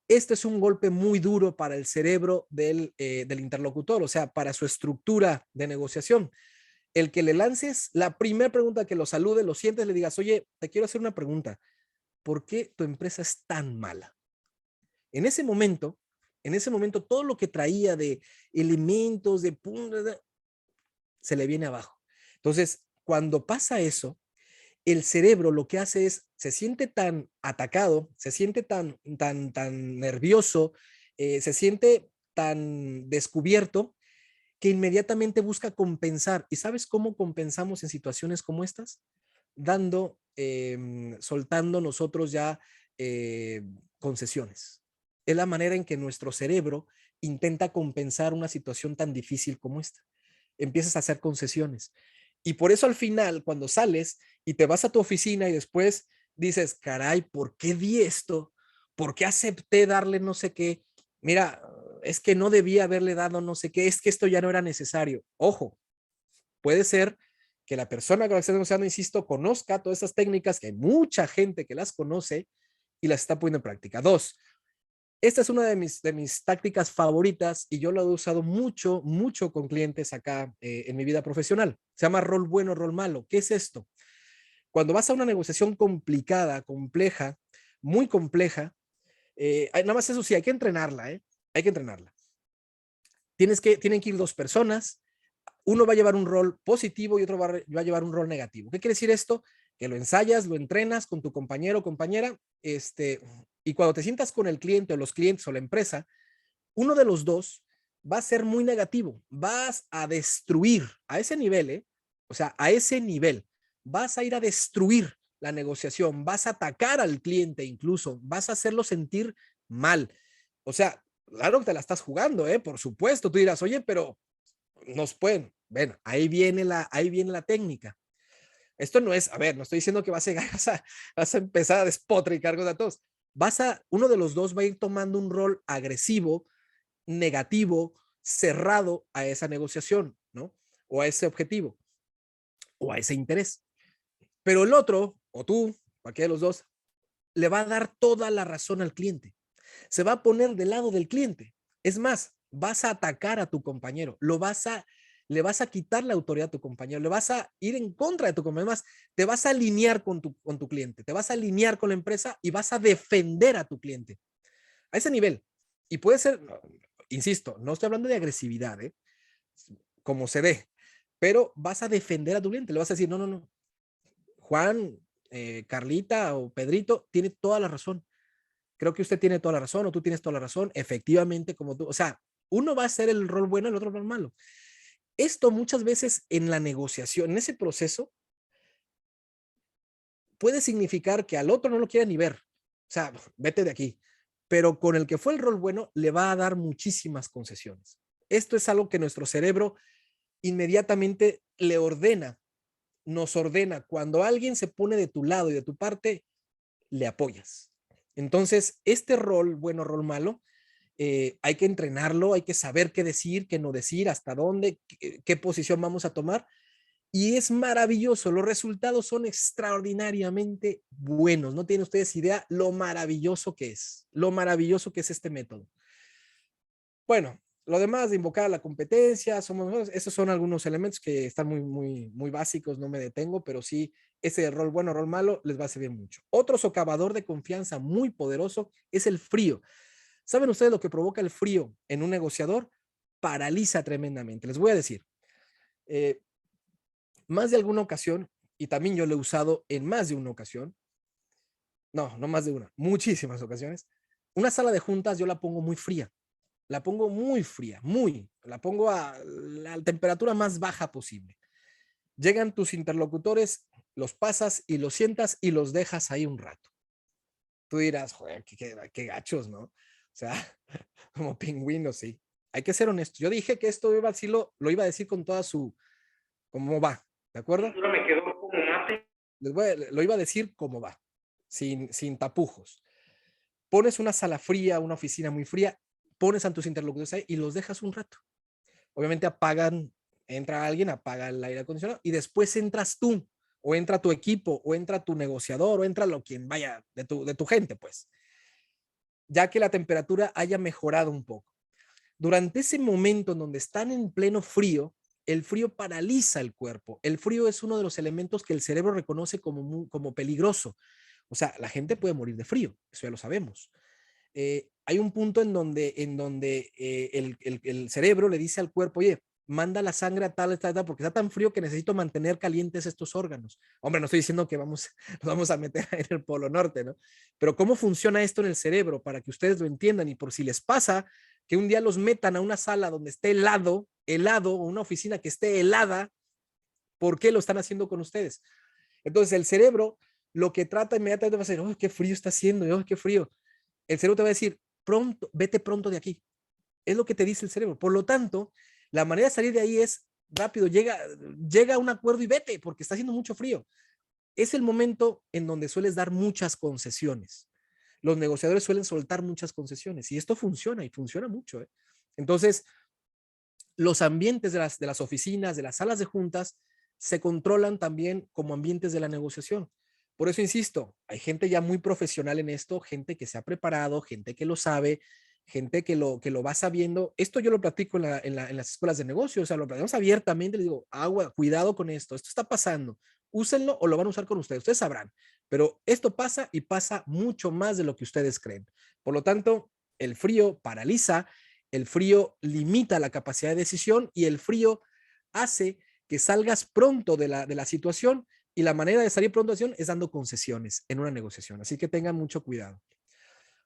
este es un golpe muy duro para el cerebro del interlocutor, o sea, para su estructura de negociación. El que le lances la primera pregunta que lo salude, lo sientes, le digas, oye, te quiero hacer una pregunta. ¿Por qué tu empresa es tan mala? En ese momento, todo lo que traía de elementos, se le viene abajo. Entonces, cuando pasa eso, el cerebro lo que hace es, se siente tan atacado, se siente tan nervioso, se siente tan descubierto que inmediatamente busca compensar. ¿Y sabes cómo compensamos en situaciones como estas? Soltando nosotros ya concesiones. Es la manera en que nuestro cerebro intenta compensar una situación tan difícil como esta. Empiezas a hacer concesiones. Y por eso al final, cuando sales y te vas a tu oficina y después dices, caray, ¿por qué di esto? ¿Por qué acepté darle no sé qué? Mira, es que no debía haberle dado no sé qué, es que esto ya no era necesario. Ojo, puede ser que la persona con la que estás negociando, insisto, conozca todas esas técnicas, que hay mucha gente que las conoce y las está poniendo en práctica. Dos, esta es una de mis tácticas favoritas y yo la he usado mucho, mucho con clientes acá en mi vida profesional. Se llama rol bueno, rol malo. ¿Qué es esto? Cuando vas a una negociación complicada, compleja, muy compleja, nada más eso sí, hay que entrenarla, ¿eh? Hay que entrenarla. Tienen que ir dos personas, uno va a llevar un rol positivo y otro va a llevar un rol negativo. ¿Qué quiere decir esto? Que lo ensayas, lo entrenas con tu compañero o compañera, y cuando te sientas con el cliente o los clientes o la empresa, uno de los dos va a ser muy negativo, vas a destruir a ese nivel, o sea, a ese nivel, vas a ir a destruir la negociación, vas a atacar al cliente incluso, vas a hacerlo sentir mal. O sea, Claro que te la estás jugando, por supuesto. Tú dirás, oye, pero nos pueden. Ven, ahí viene la técnica. Esto no es, a ver, no estoy diciendo que vas a llegar, vas a empezar a despotricar con a todos. Uno de los dos va a ir tomando un rol agresivo, negativo, cerrado a esa negociación, ¿no? O a ese objetivo, o a ese interés. Pero el otro, o tú, cualquiera de los dos, le va a dar toda la razón al cliente. Se va a poner del lado del cliente. Es más, vas a atacar a tu compañero, le vas a quitar la autoridad a tu compañero, le vas a ir en contra de tu compañero, más te vas a alinear con tu cliente, te vas a alinear con la empresa y vas a defender a tu cliente. A ese nivel. Y puede ser, insisto, no estoy hablando de agresividad, como se ve, pero vas a defender a tu cliente, le vas a decir, no, no, no, Juan, Carlita o Pedrito tiene toda la razón. Creo que usted tiene toda la razón o tú tienes toda la razón. Efectivamente, como tú, o sea, uno va a hacer el rol bueno, el otro el rol malo. Esto muchas veces en la negociación, en ese proceso, puede significar que al otro no lo quiera ni ver. O sea, vete de aquí. Pero con el que fue el rol bueno, le va a dar muchísimas concesiones. Esto es algo que nuestro cerebro inmediatamente le ordena, nos ordena. Cuando alguien se pone de tu lado y de tu parte, le apoyas. Entonces, este rol, bueno, rol malo, hay que entrenarlo, hay que saber qué decir, qué no decir, hasta dónde, qué posición vamos a tomar. Y es maravilloso, los resultados son extraordinariamente buenos. No tienen ustedes idea lo maravilloso que es este método. Bueno, lo demás de invocar a la competencia, esos son algunos elementos que están muy básicos, no me detengo, pero sí, ese rol bueno, rol malo, les va a servir mucho. Otro socavador de confianza muy poderoso es el frío. ¿Saben ustedes lo que provoca el frío en un negociador? Paraliza tremendamente. Les voy a decir, eh, más de alguna ocasión, y también yo lo he usado en más de una ocasión, no más de una, muchísimas ocasiones, una sala de juntas yo la pongo muy fría. La pongo muy fría, la pongo a la temperatura más baja posible. Llegan tus interlocutores, los pasas y los sientas y los dejas ahí un rato. Tú dirás, joder, qué gachos, ¿no? O sea, como pingüinos, sí. Hay que ser honesto. Yo dije que esto iba a decirlo, lo iba a decir con toda su, como va, ¿de acuerdo? Me quedó como mate. Lo iba a decir como va, sin tapujos. Pones una sala fría, una oficina muy fría, pones a tus interlocutores ahí y los dejas un rato. Obviamente entra alguien, apaga el aire acondicionado y después entras tú, o entra tu equipo, o entra tu negociador, o entra quien vaya de tu gente, pues, ya que la temperatura haya mejorado un poco. Durante ese momento en donde están en pleno frío, el frío paraliza el cuerpo. El frío es uno de los elementos que el cerebro reconoce como peligroso. O sea, la gente puede morir de frío, eso ya lo sabemos. Hay un punto en donde el cerebro le dice al cuerpo, oye, manda la sangre a tal, porque está tan frío que necesito mantener calientes estos órganos. Hombre, no estoy diciendo que nos vamos a meter en el Polo Norte, ¿no? Pero ¿cómo funciona esto en el cerebro? Para que ustedes lo entiendan y por si les pasa que un día los metan a una sala donde esté helado, o una oficina que esté helada, ¿por qué lo están haciendo con ustedes? Entonces el cerebro lo que trata inmediatamente va a ser, oh, qué frío está haciendo, oh, qué frío. El cerebro te va a decir, pronto, vete pronto de aquí. Es lo que te dice el cerebro. Por lo tanto, la manera de salir de ahí es rápido, llega a un acuerdo y vete, porque está haciendo mucho frío. Es el momento en donde sueles dar muchas concesiones. Los negociadores suelen soltar muchas concesiones y esto funciona y funciona mucho. Entonces, los ambientes de las oficinas, de las salas de juntas, se controlan también como ambientes de la negociación. Por eso insisto, hay gente ya muy profesional en esto, gente que se ha preparado, gente que lo sabe, gente que lo va sabiendo. Esto yo lo platico en las escuelas de negocios, o sea, lo platicamos abiertamente, les digo, agua, cuidado con esto está pasando, úsenlo o lo van a usar con ustedes sabrán, pero esto pasa y pasa mucho más de lo que ustedes creen. Por lo tanto, el frío paraliza, el frío limita la capacidad de decisión y el frío hace que salgas pronto de la situación y la manera de salir pronto de la situación es dando concesiones en una negociación. Así que tengan mucho cuidado.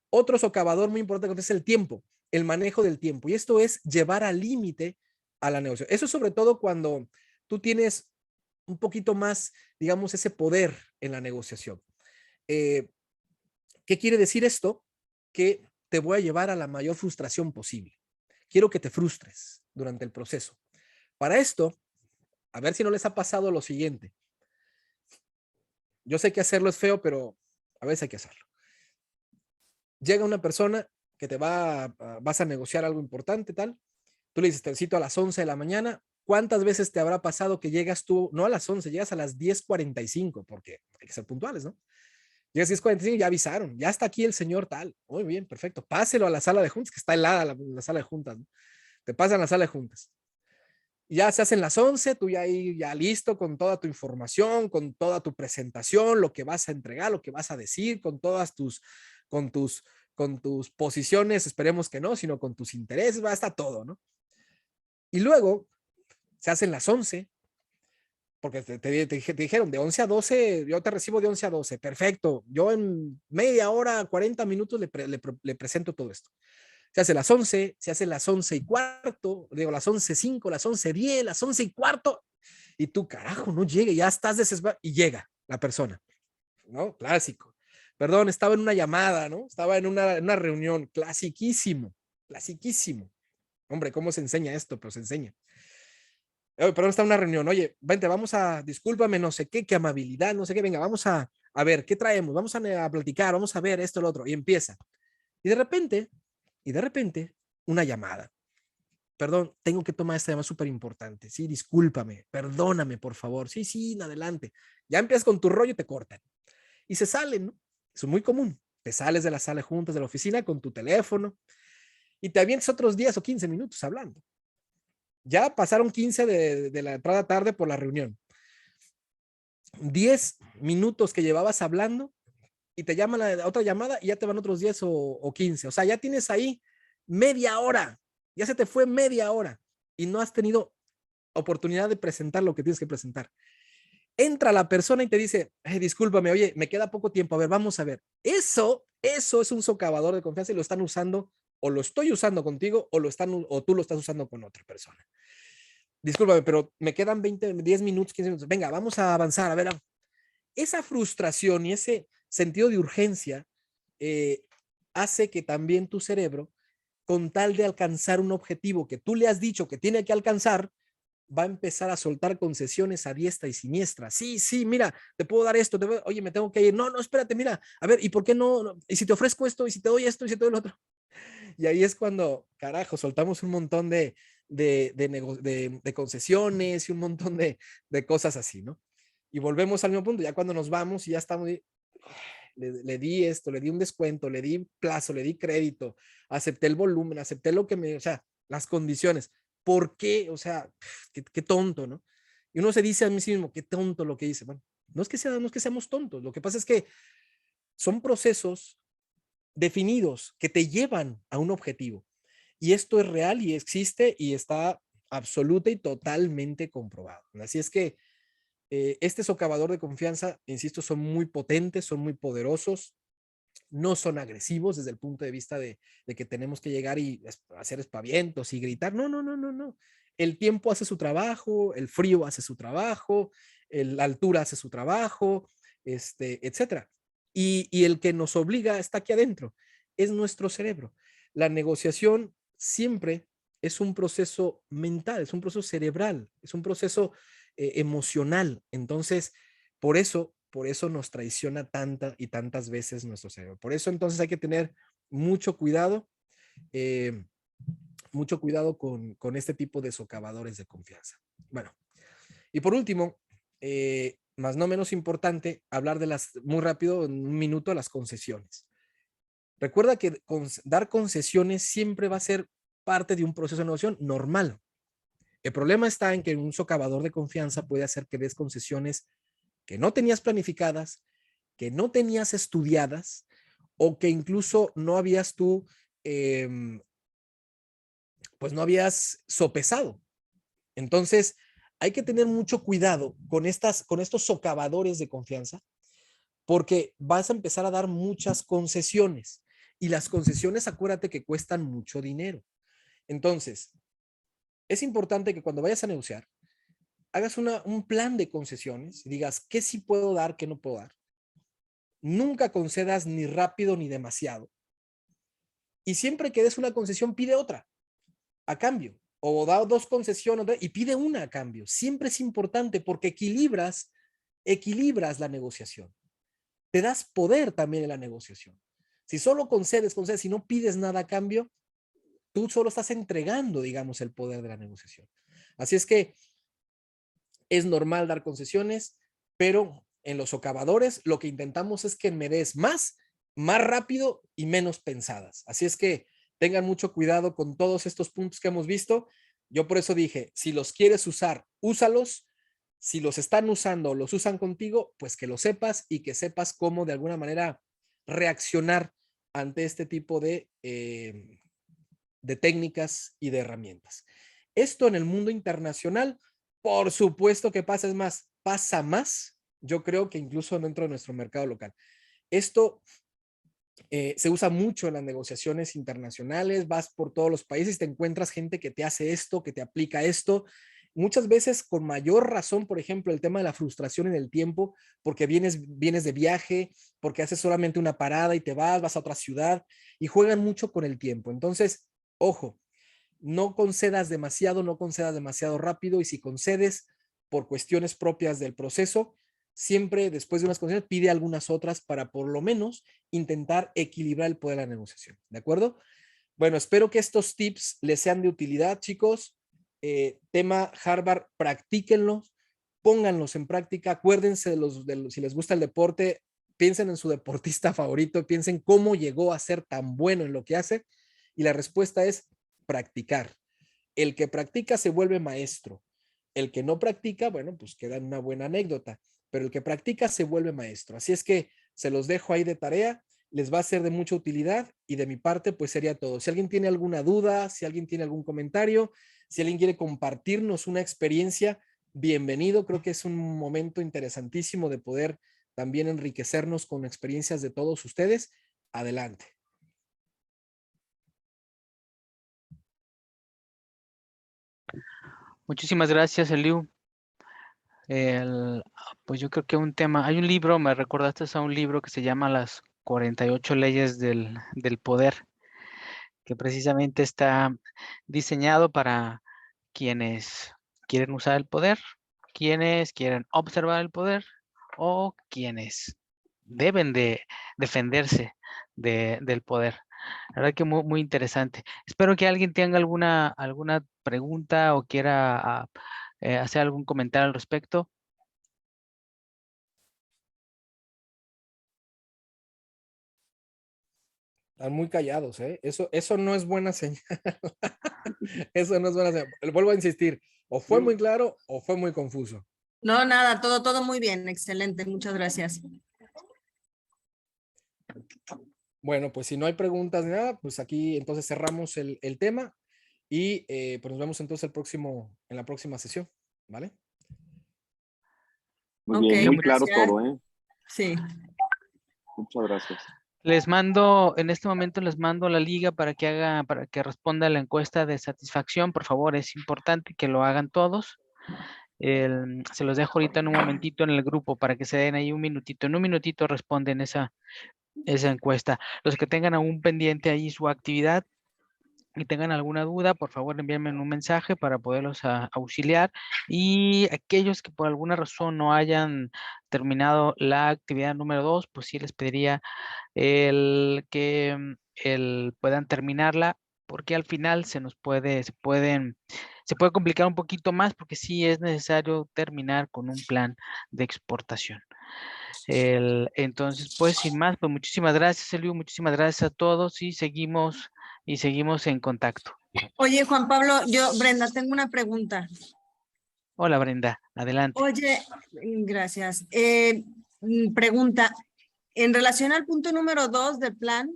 Otro socavador muy importante es el tiempo, el manejo del tiempo. Y esto es llevar al límite a la negociación. Eso sobre todo cuando tú tienes un poquito más, digamos, ese poder en la negociación. ¿Qué quiere decir esto? Que te voy a llevar a la mayor frustración posible. Quiero que te frustres durante el proceso. Para esto, a ver si no les ha pasado lo siguiente. Yo sé que hacerlo es feo, pero a veces hay que hacerlo. Llega una persona que vas a negociar algo importante, tal. Tú le dices, te cito a las 11 de la mañana. ¿Cuántas veces te habrá pasado que llegas tú, no a las 11, llegas a las 10:45? Porque hay que ser puntuales, ¿no? Llegas a 10:45, ya avisaron, ya está aquí el señor tal. Muy bien, perfecto. Páselo a la sala de juntas, que está helada la sala de juntas, ¿no? Te pasan a la sala de juntas. Ya se hacen las 11, tú ya ahí ya listo con toda tu información, con toda tu presentación, lo que vas a entregar, lo que vas a decir, con todas con tus, con tus posiciones, esperemos que no, sino con tus intereses, va a estar todo, ¿no? Y luego se hacen las 11, porque te dijeron de 11 a 12, yo te recibo de 11 a 12, perfecto, yo en media hora, 40 minutos le presento todo esto. Se hace las 11, se hace las 11:15, digo las 11:05, las 11:10, las 11:15, y tú, carajo, no llegue, ya estás desesperado, y llega la persona, ¿no? Clásico. Perdón, estaba en una llamada, ¿no? Estaba en una reunión, clasiquísimo, clasiquísimo. Hombre, ¿cómo se enseña esto? Pero se enseña. Perdón, está en una reunión, oye, vente, discúlpame, no sé qué amabilidad, no sé qué, venga, a ver, ¿qué traemos? Vamos a platicar, vamos a ver esto, lo otro, y empieza. Y de repente, una llamada. Perdón, tengo que tomar esta llamada súper importante. Sí, discúlpame, perdóname, por favor. Sí, sí, adelante. Ya empiezas con tu rollo y te cortan. Y se salen, ¿no? Eso es muy común. Te sales de la sala juntas de la oficina con tu teléfono y te avientas otros 10 o 15 minutos hablando. Ya pasaron 15 de la entrada tarde por la reunión. 10 minutos que llevabas hablando y te llaman la otra llamada y ya te van otros 10 o 15. O sea, ya tienes ahí media hora. Ya se te fue media hora y no has tenido oportunidad de presentar lo que tienes que presentar. Entra la persona y te dice, hey, discúlpame, oye, me queda poco tiempo, a ver, vamos a ver. Eso es un socavador de confianza y lo están usando, o lo estoy usando contigo, o tú lo estás usando con otra persona. Discúlpame, pero me quedan 20, 10 minutos, 15 minutos. Venga, vamos a avanzar, a ver. Esa frustración y ese sentido de urgencia eh, hace que también tu cerebro, con tal de alcanzar un objetivo que tú le has dicho que tiene que alcanzar, va a empezar a soltar concesiones a diestra y siniestra. Sí, sí, mira, te puedo dar esto, oye, me tengo que ir. No, no, espérate, mira, a ver, ¿y por qué no? ¿Y si te ofrezco esto? ¿Y si te doy esto? ¿Y si te doy lo otro? Y ahí es cuando, carajo, soltamos un montón de concesiones y un montón de cosas así, ¿no? Y volvemos al mismo punto, ya cuando nos vamos y ya estamos, le di esto, le di un descuento, le di plazo, le di crédito, acepté el volumen, acepté o sea, las condiciones. ¿Por qué? O sea, qué tonto, ¿no? Y uno se dice a mí mismo, qué tonto lo que dice. Bueno, no es que seamos tontos, lo que pasa es que son procesos definidos que te llevan a un objetivo. Y esto es real y existe y está absoluta y totalmente comprobado. Así es que este socavador de confianza, insisto, son muy potentes, son muy poderosos, no son agresivos desde el punto de vista de que tenemos que llegar y hacer espavientos y gritar. No, no, no, no, no. El tiempo hace su trabajo, el frío hace su trabajo, la altura hace su trabajo, etcétera. Y el que nos obliga está aquí adentro, es nuestro cerebro. La negociación siempre es un proceso mental, es un proceso cerebral, es un proceso emocional. Entonces, por eso nos traiciona tantas y tantas veces nuestro cerebro. Por eso entonces hay que tener eh, mucho cuidado con este tipo de socavadores de confianza. Bueno, y por último, más no menos importante, hablar muy rápido, en un minuto, las concesiones. Recuerda que dar concesiones siempre va a ser parte de un proceso de negociación normal. El problema está en que un socavador de confianza puede hacer que des concesiones que no tenías planificadas, que no tenías estudiadas o que incluso no habías tú, pues no habías sopesado. Entonces, hay que tener mucho cuidado con estos socavadores de confianza porque vas a empezar a dar muchas concesiones y las concesiones, acuérdate que cuestan mucho dinero. Entonces, es importante que cuando vayas a negociar, hagas un plan de concesiones y digas qué sí puedo dar, qué no puedo dar. Nunca concedas ni rápido ni demasiado. y siempre que des una concesión pide otra a cambio, o da 2 concesiones y pide una a cambio. Siempre es importante porque equilibras la negociación. Te das poder también en la negociación. Si solo concedes, si no pides nada a cambio, tú solo estás entregando, digamos, el poder de la negociación. Así es que es normal dar concesiones, pero en los socavadores lo que intentamos es que me des más rápido y menos pensadas. Así es que tengan mucho cuidado con todos estos puntos que hemos visto. Yo por eso dije, si los quieres usar, úsalos. Si los están usando o los usan contigo, pues que lo sepas y que sepas cómo de alguna manera reaccionar ante este tipo de técnicas y de herramientas. Esto en el mundo internacional, por supuesto que pasa, es más, pasa más, yo creo que incluso dentro de nuestro mercado local. Esto se usa mucho en las negociaciones internacionales, vas por todos los países y te encuentras gente que te hace esto, que te aplica esto, muchas veces con mayor razón, por ejemplo, el tema de la frustración en el tiempo, porque vienes de viaje, porque haces solamente una parada y te vas a otra ciudad y juegan mucho con el tiempo. Entonces, ojo, no concedas demasiado rápido y si concedes por cuestiones propias del proceso, siempre después de unas condiciones pide algunas otras para por lo menos intentar equilibrar el poder de la negociación. ¿De acuerdo? Bueno, espero que estos tips les sean de utilidad, chicos. Tema Harvard, practíquenlos, pónganlos en práctica, acuérdense si les gusta el deporte, piensen en su deportista favorito, piensen cómo llegó a ser tan bueno en lo que hace y la respuesta es practicar. El que practica se vuelve maestro. El que no practica, bueno, pues queda en una buena anécdota, pero el que practica se vuelve maestro. Así es que se los dejo ahí de tarea, les va a ser de mucha utilidad y de mi parte pues sería todo. Si alguien tiene alguna duda, si alguien tiene algún comentario, si alguien quiere compartirnos una experiencia, bienvenido. Creo que es un momento interesantísimo de poder también enriquecernos con experiencias de todos ustedes. Adelante. Muchísimas gracias, Eliu. Pues yo creo que un tema, hay un libro, me recordaste a un libro que se llama Las 48 leyes del poder, que precisamente está diseñado para quienes quieren usar el poder, quienes quieren observar el poder o quienes deben de defenderse del poder. La verdad que muy, muy interesante. Espero que alguien tenga alguna pregunta o quiera hacer algún comentario al respecto. Están muy callados, ¿eh? Eso no es buena señal. Eso no es buena señal. Vuelvo a insistir, o fue muy claro o fue muy confuso. No, nada, todo muy bien, excelente, muchas gracias. Bueno, pues si no hay preguntas ni nada, pues aquí entonces cerramos el tema y pues nos vemos entonces en la próxima sesión, ¿vale? Muy bien, muy claro gracias. todo, ¿eh? Sí. Muchas gracias. Les mando, en este momento les mando la liga para que responda a la encuesta de satisfacción. Por favor, es importante que lo hagan todos. Se los dejo ahorita en un momentito en el grupo para que se den ahí un minutito. En un minutito responden esa encuesta. Los que tengan aún pendiente ahí su actividad y tengan alguna duda, por favor envíenme un mensaje para poderlos auxiliar. Y aquellos que por alguna razón no hayan terminado la actividad número 2, pues sí les pediría que puedan terminarla, porque al final se puede complicar un poquito más, porque sí es necesario terminar con un plan de exportación. Entonces, pues sin más, pues muchísimas gracias, Eliu, muchísimas gracias a todos y seguimos en contacto. Oye, Juan Pablo, Brenda, tengo una pregunta. Hola, Brenda, adelante. Oye, gracias. Pregunta, en relación al punto número 2 del plan,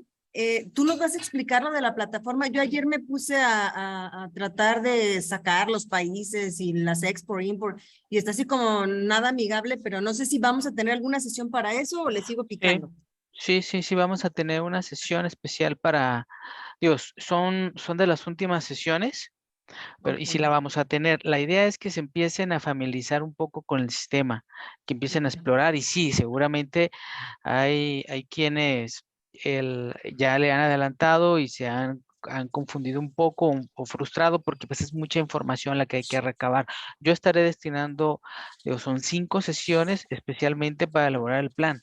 ¿tú nos vas a explicar lo de la plataforma? Yo ayer me puse a tratar de sacar los países y las export-import y está así como nada amigable, pero no sé si vamos a tener alguna sesión para eso o le sigo picando. Sí, vamos a tener una sesión especial para, Dios, son de las últimas sesiones, pero y sí la vamos a tener. La idea es que se empiecen a familiarizar un poco con el sistema, que empiecen a explorar y sí, seguramente hay quienes ya le han adelantado y se han confundido un poco o frustrado porque pues es mucha información la que hay que recabar. Yo estaré destinando, son 5 sesiones especialmente para elaborar el plan,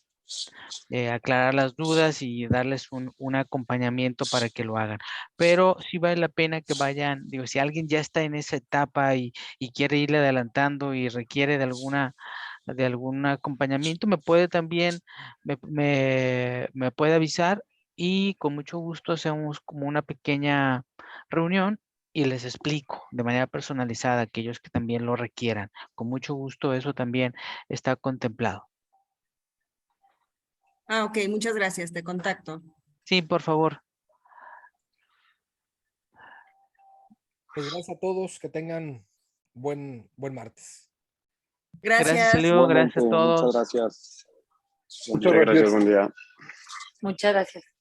aclarar las dudas y darles un acompañamiento para que lo hagan. Pero sí vale la pena que vayan, digo, si alguien ya está en esa etapa y quiere irle adelantando y requiere de algún acompañamiento, me puede también, me puede avisar y con mucho gusto hacemos como una pequeña reunión y les explico de manera personalizada a aquellos que también lo requieran. Con mucho gusto eso también está contemplado. Ah, ok, muchas gracias, te contacto. Sí, por favor. Pues gracias a todos, que tengan buen martes. Gracias, Gracias. Elio. Igualmente, Gracias a muchas todos. gracias. Muchas Gracias, gracias. buen día. Muchas gracias.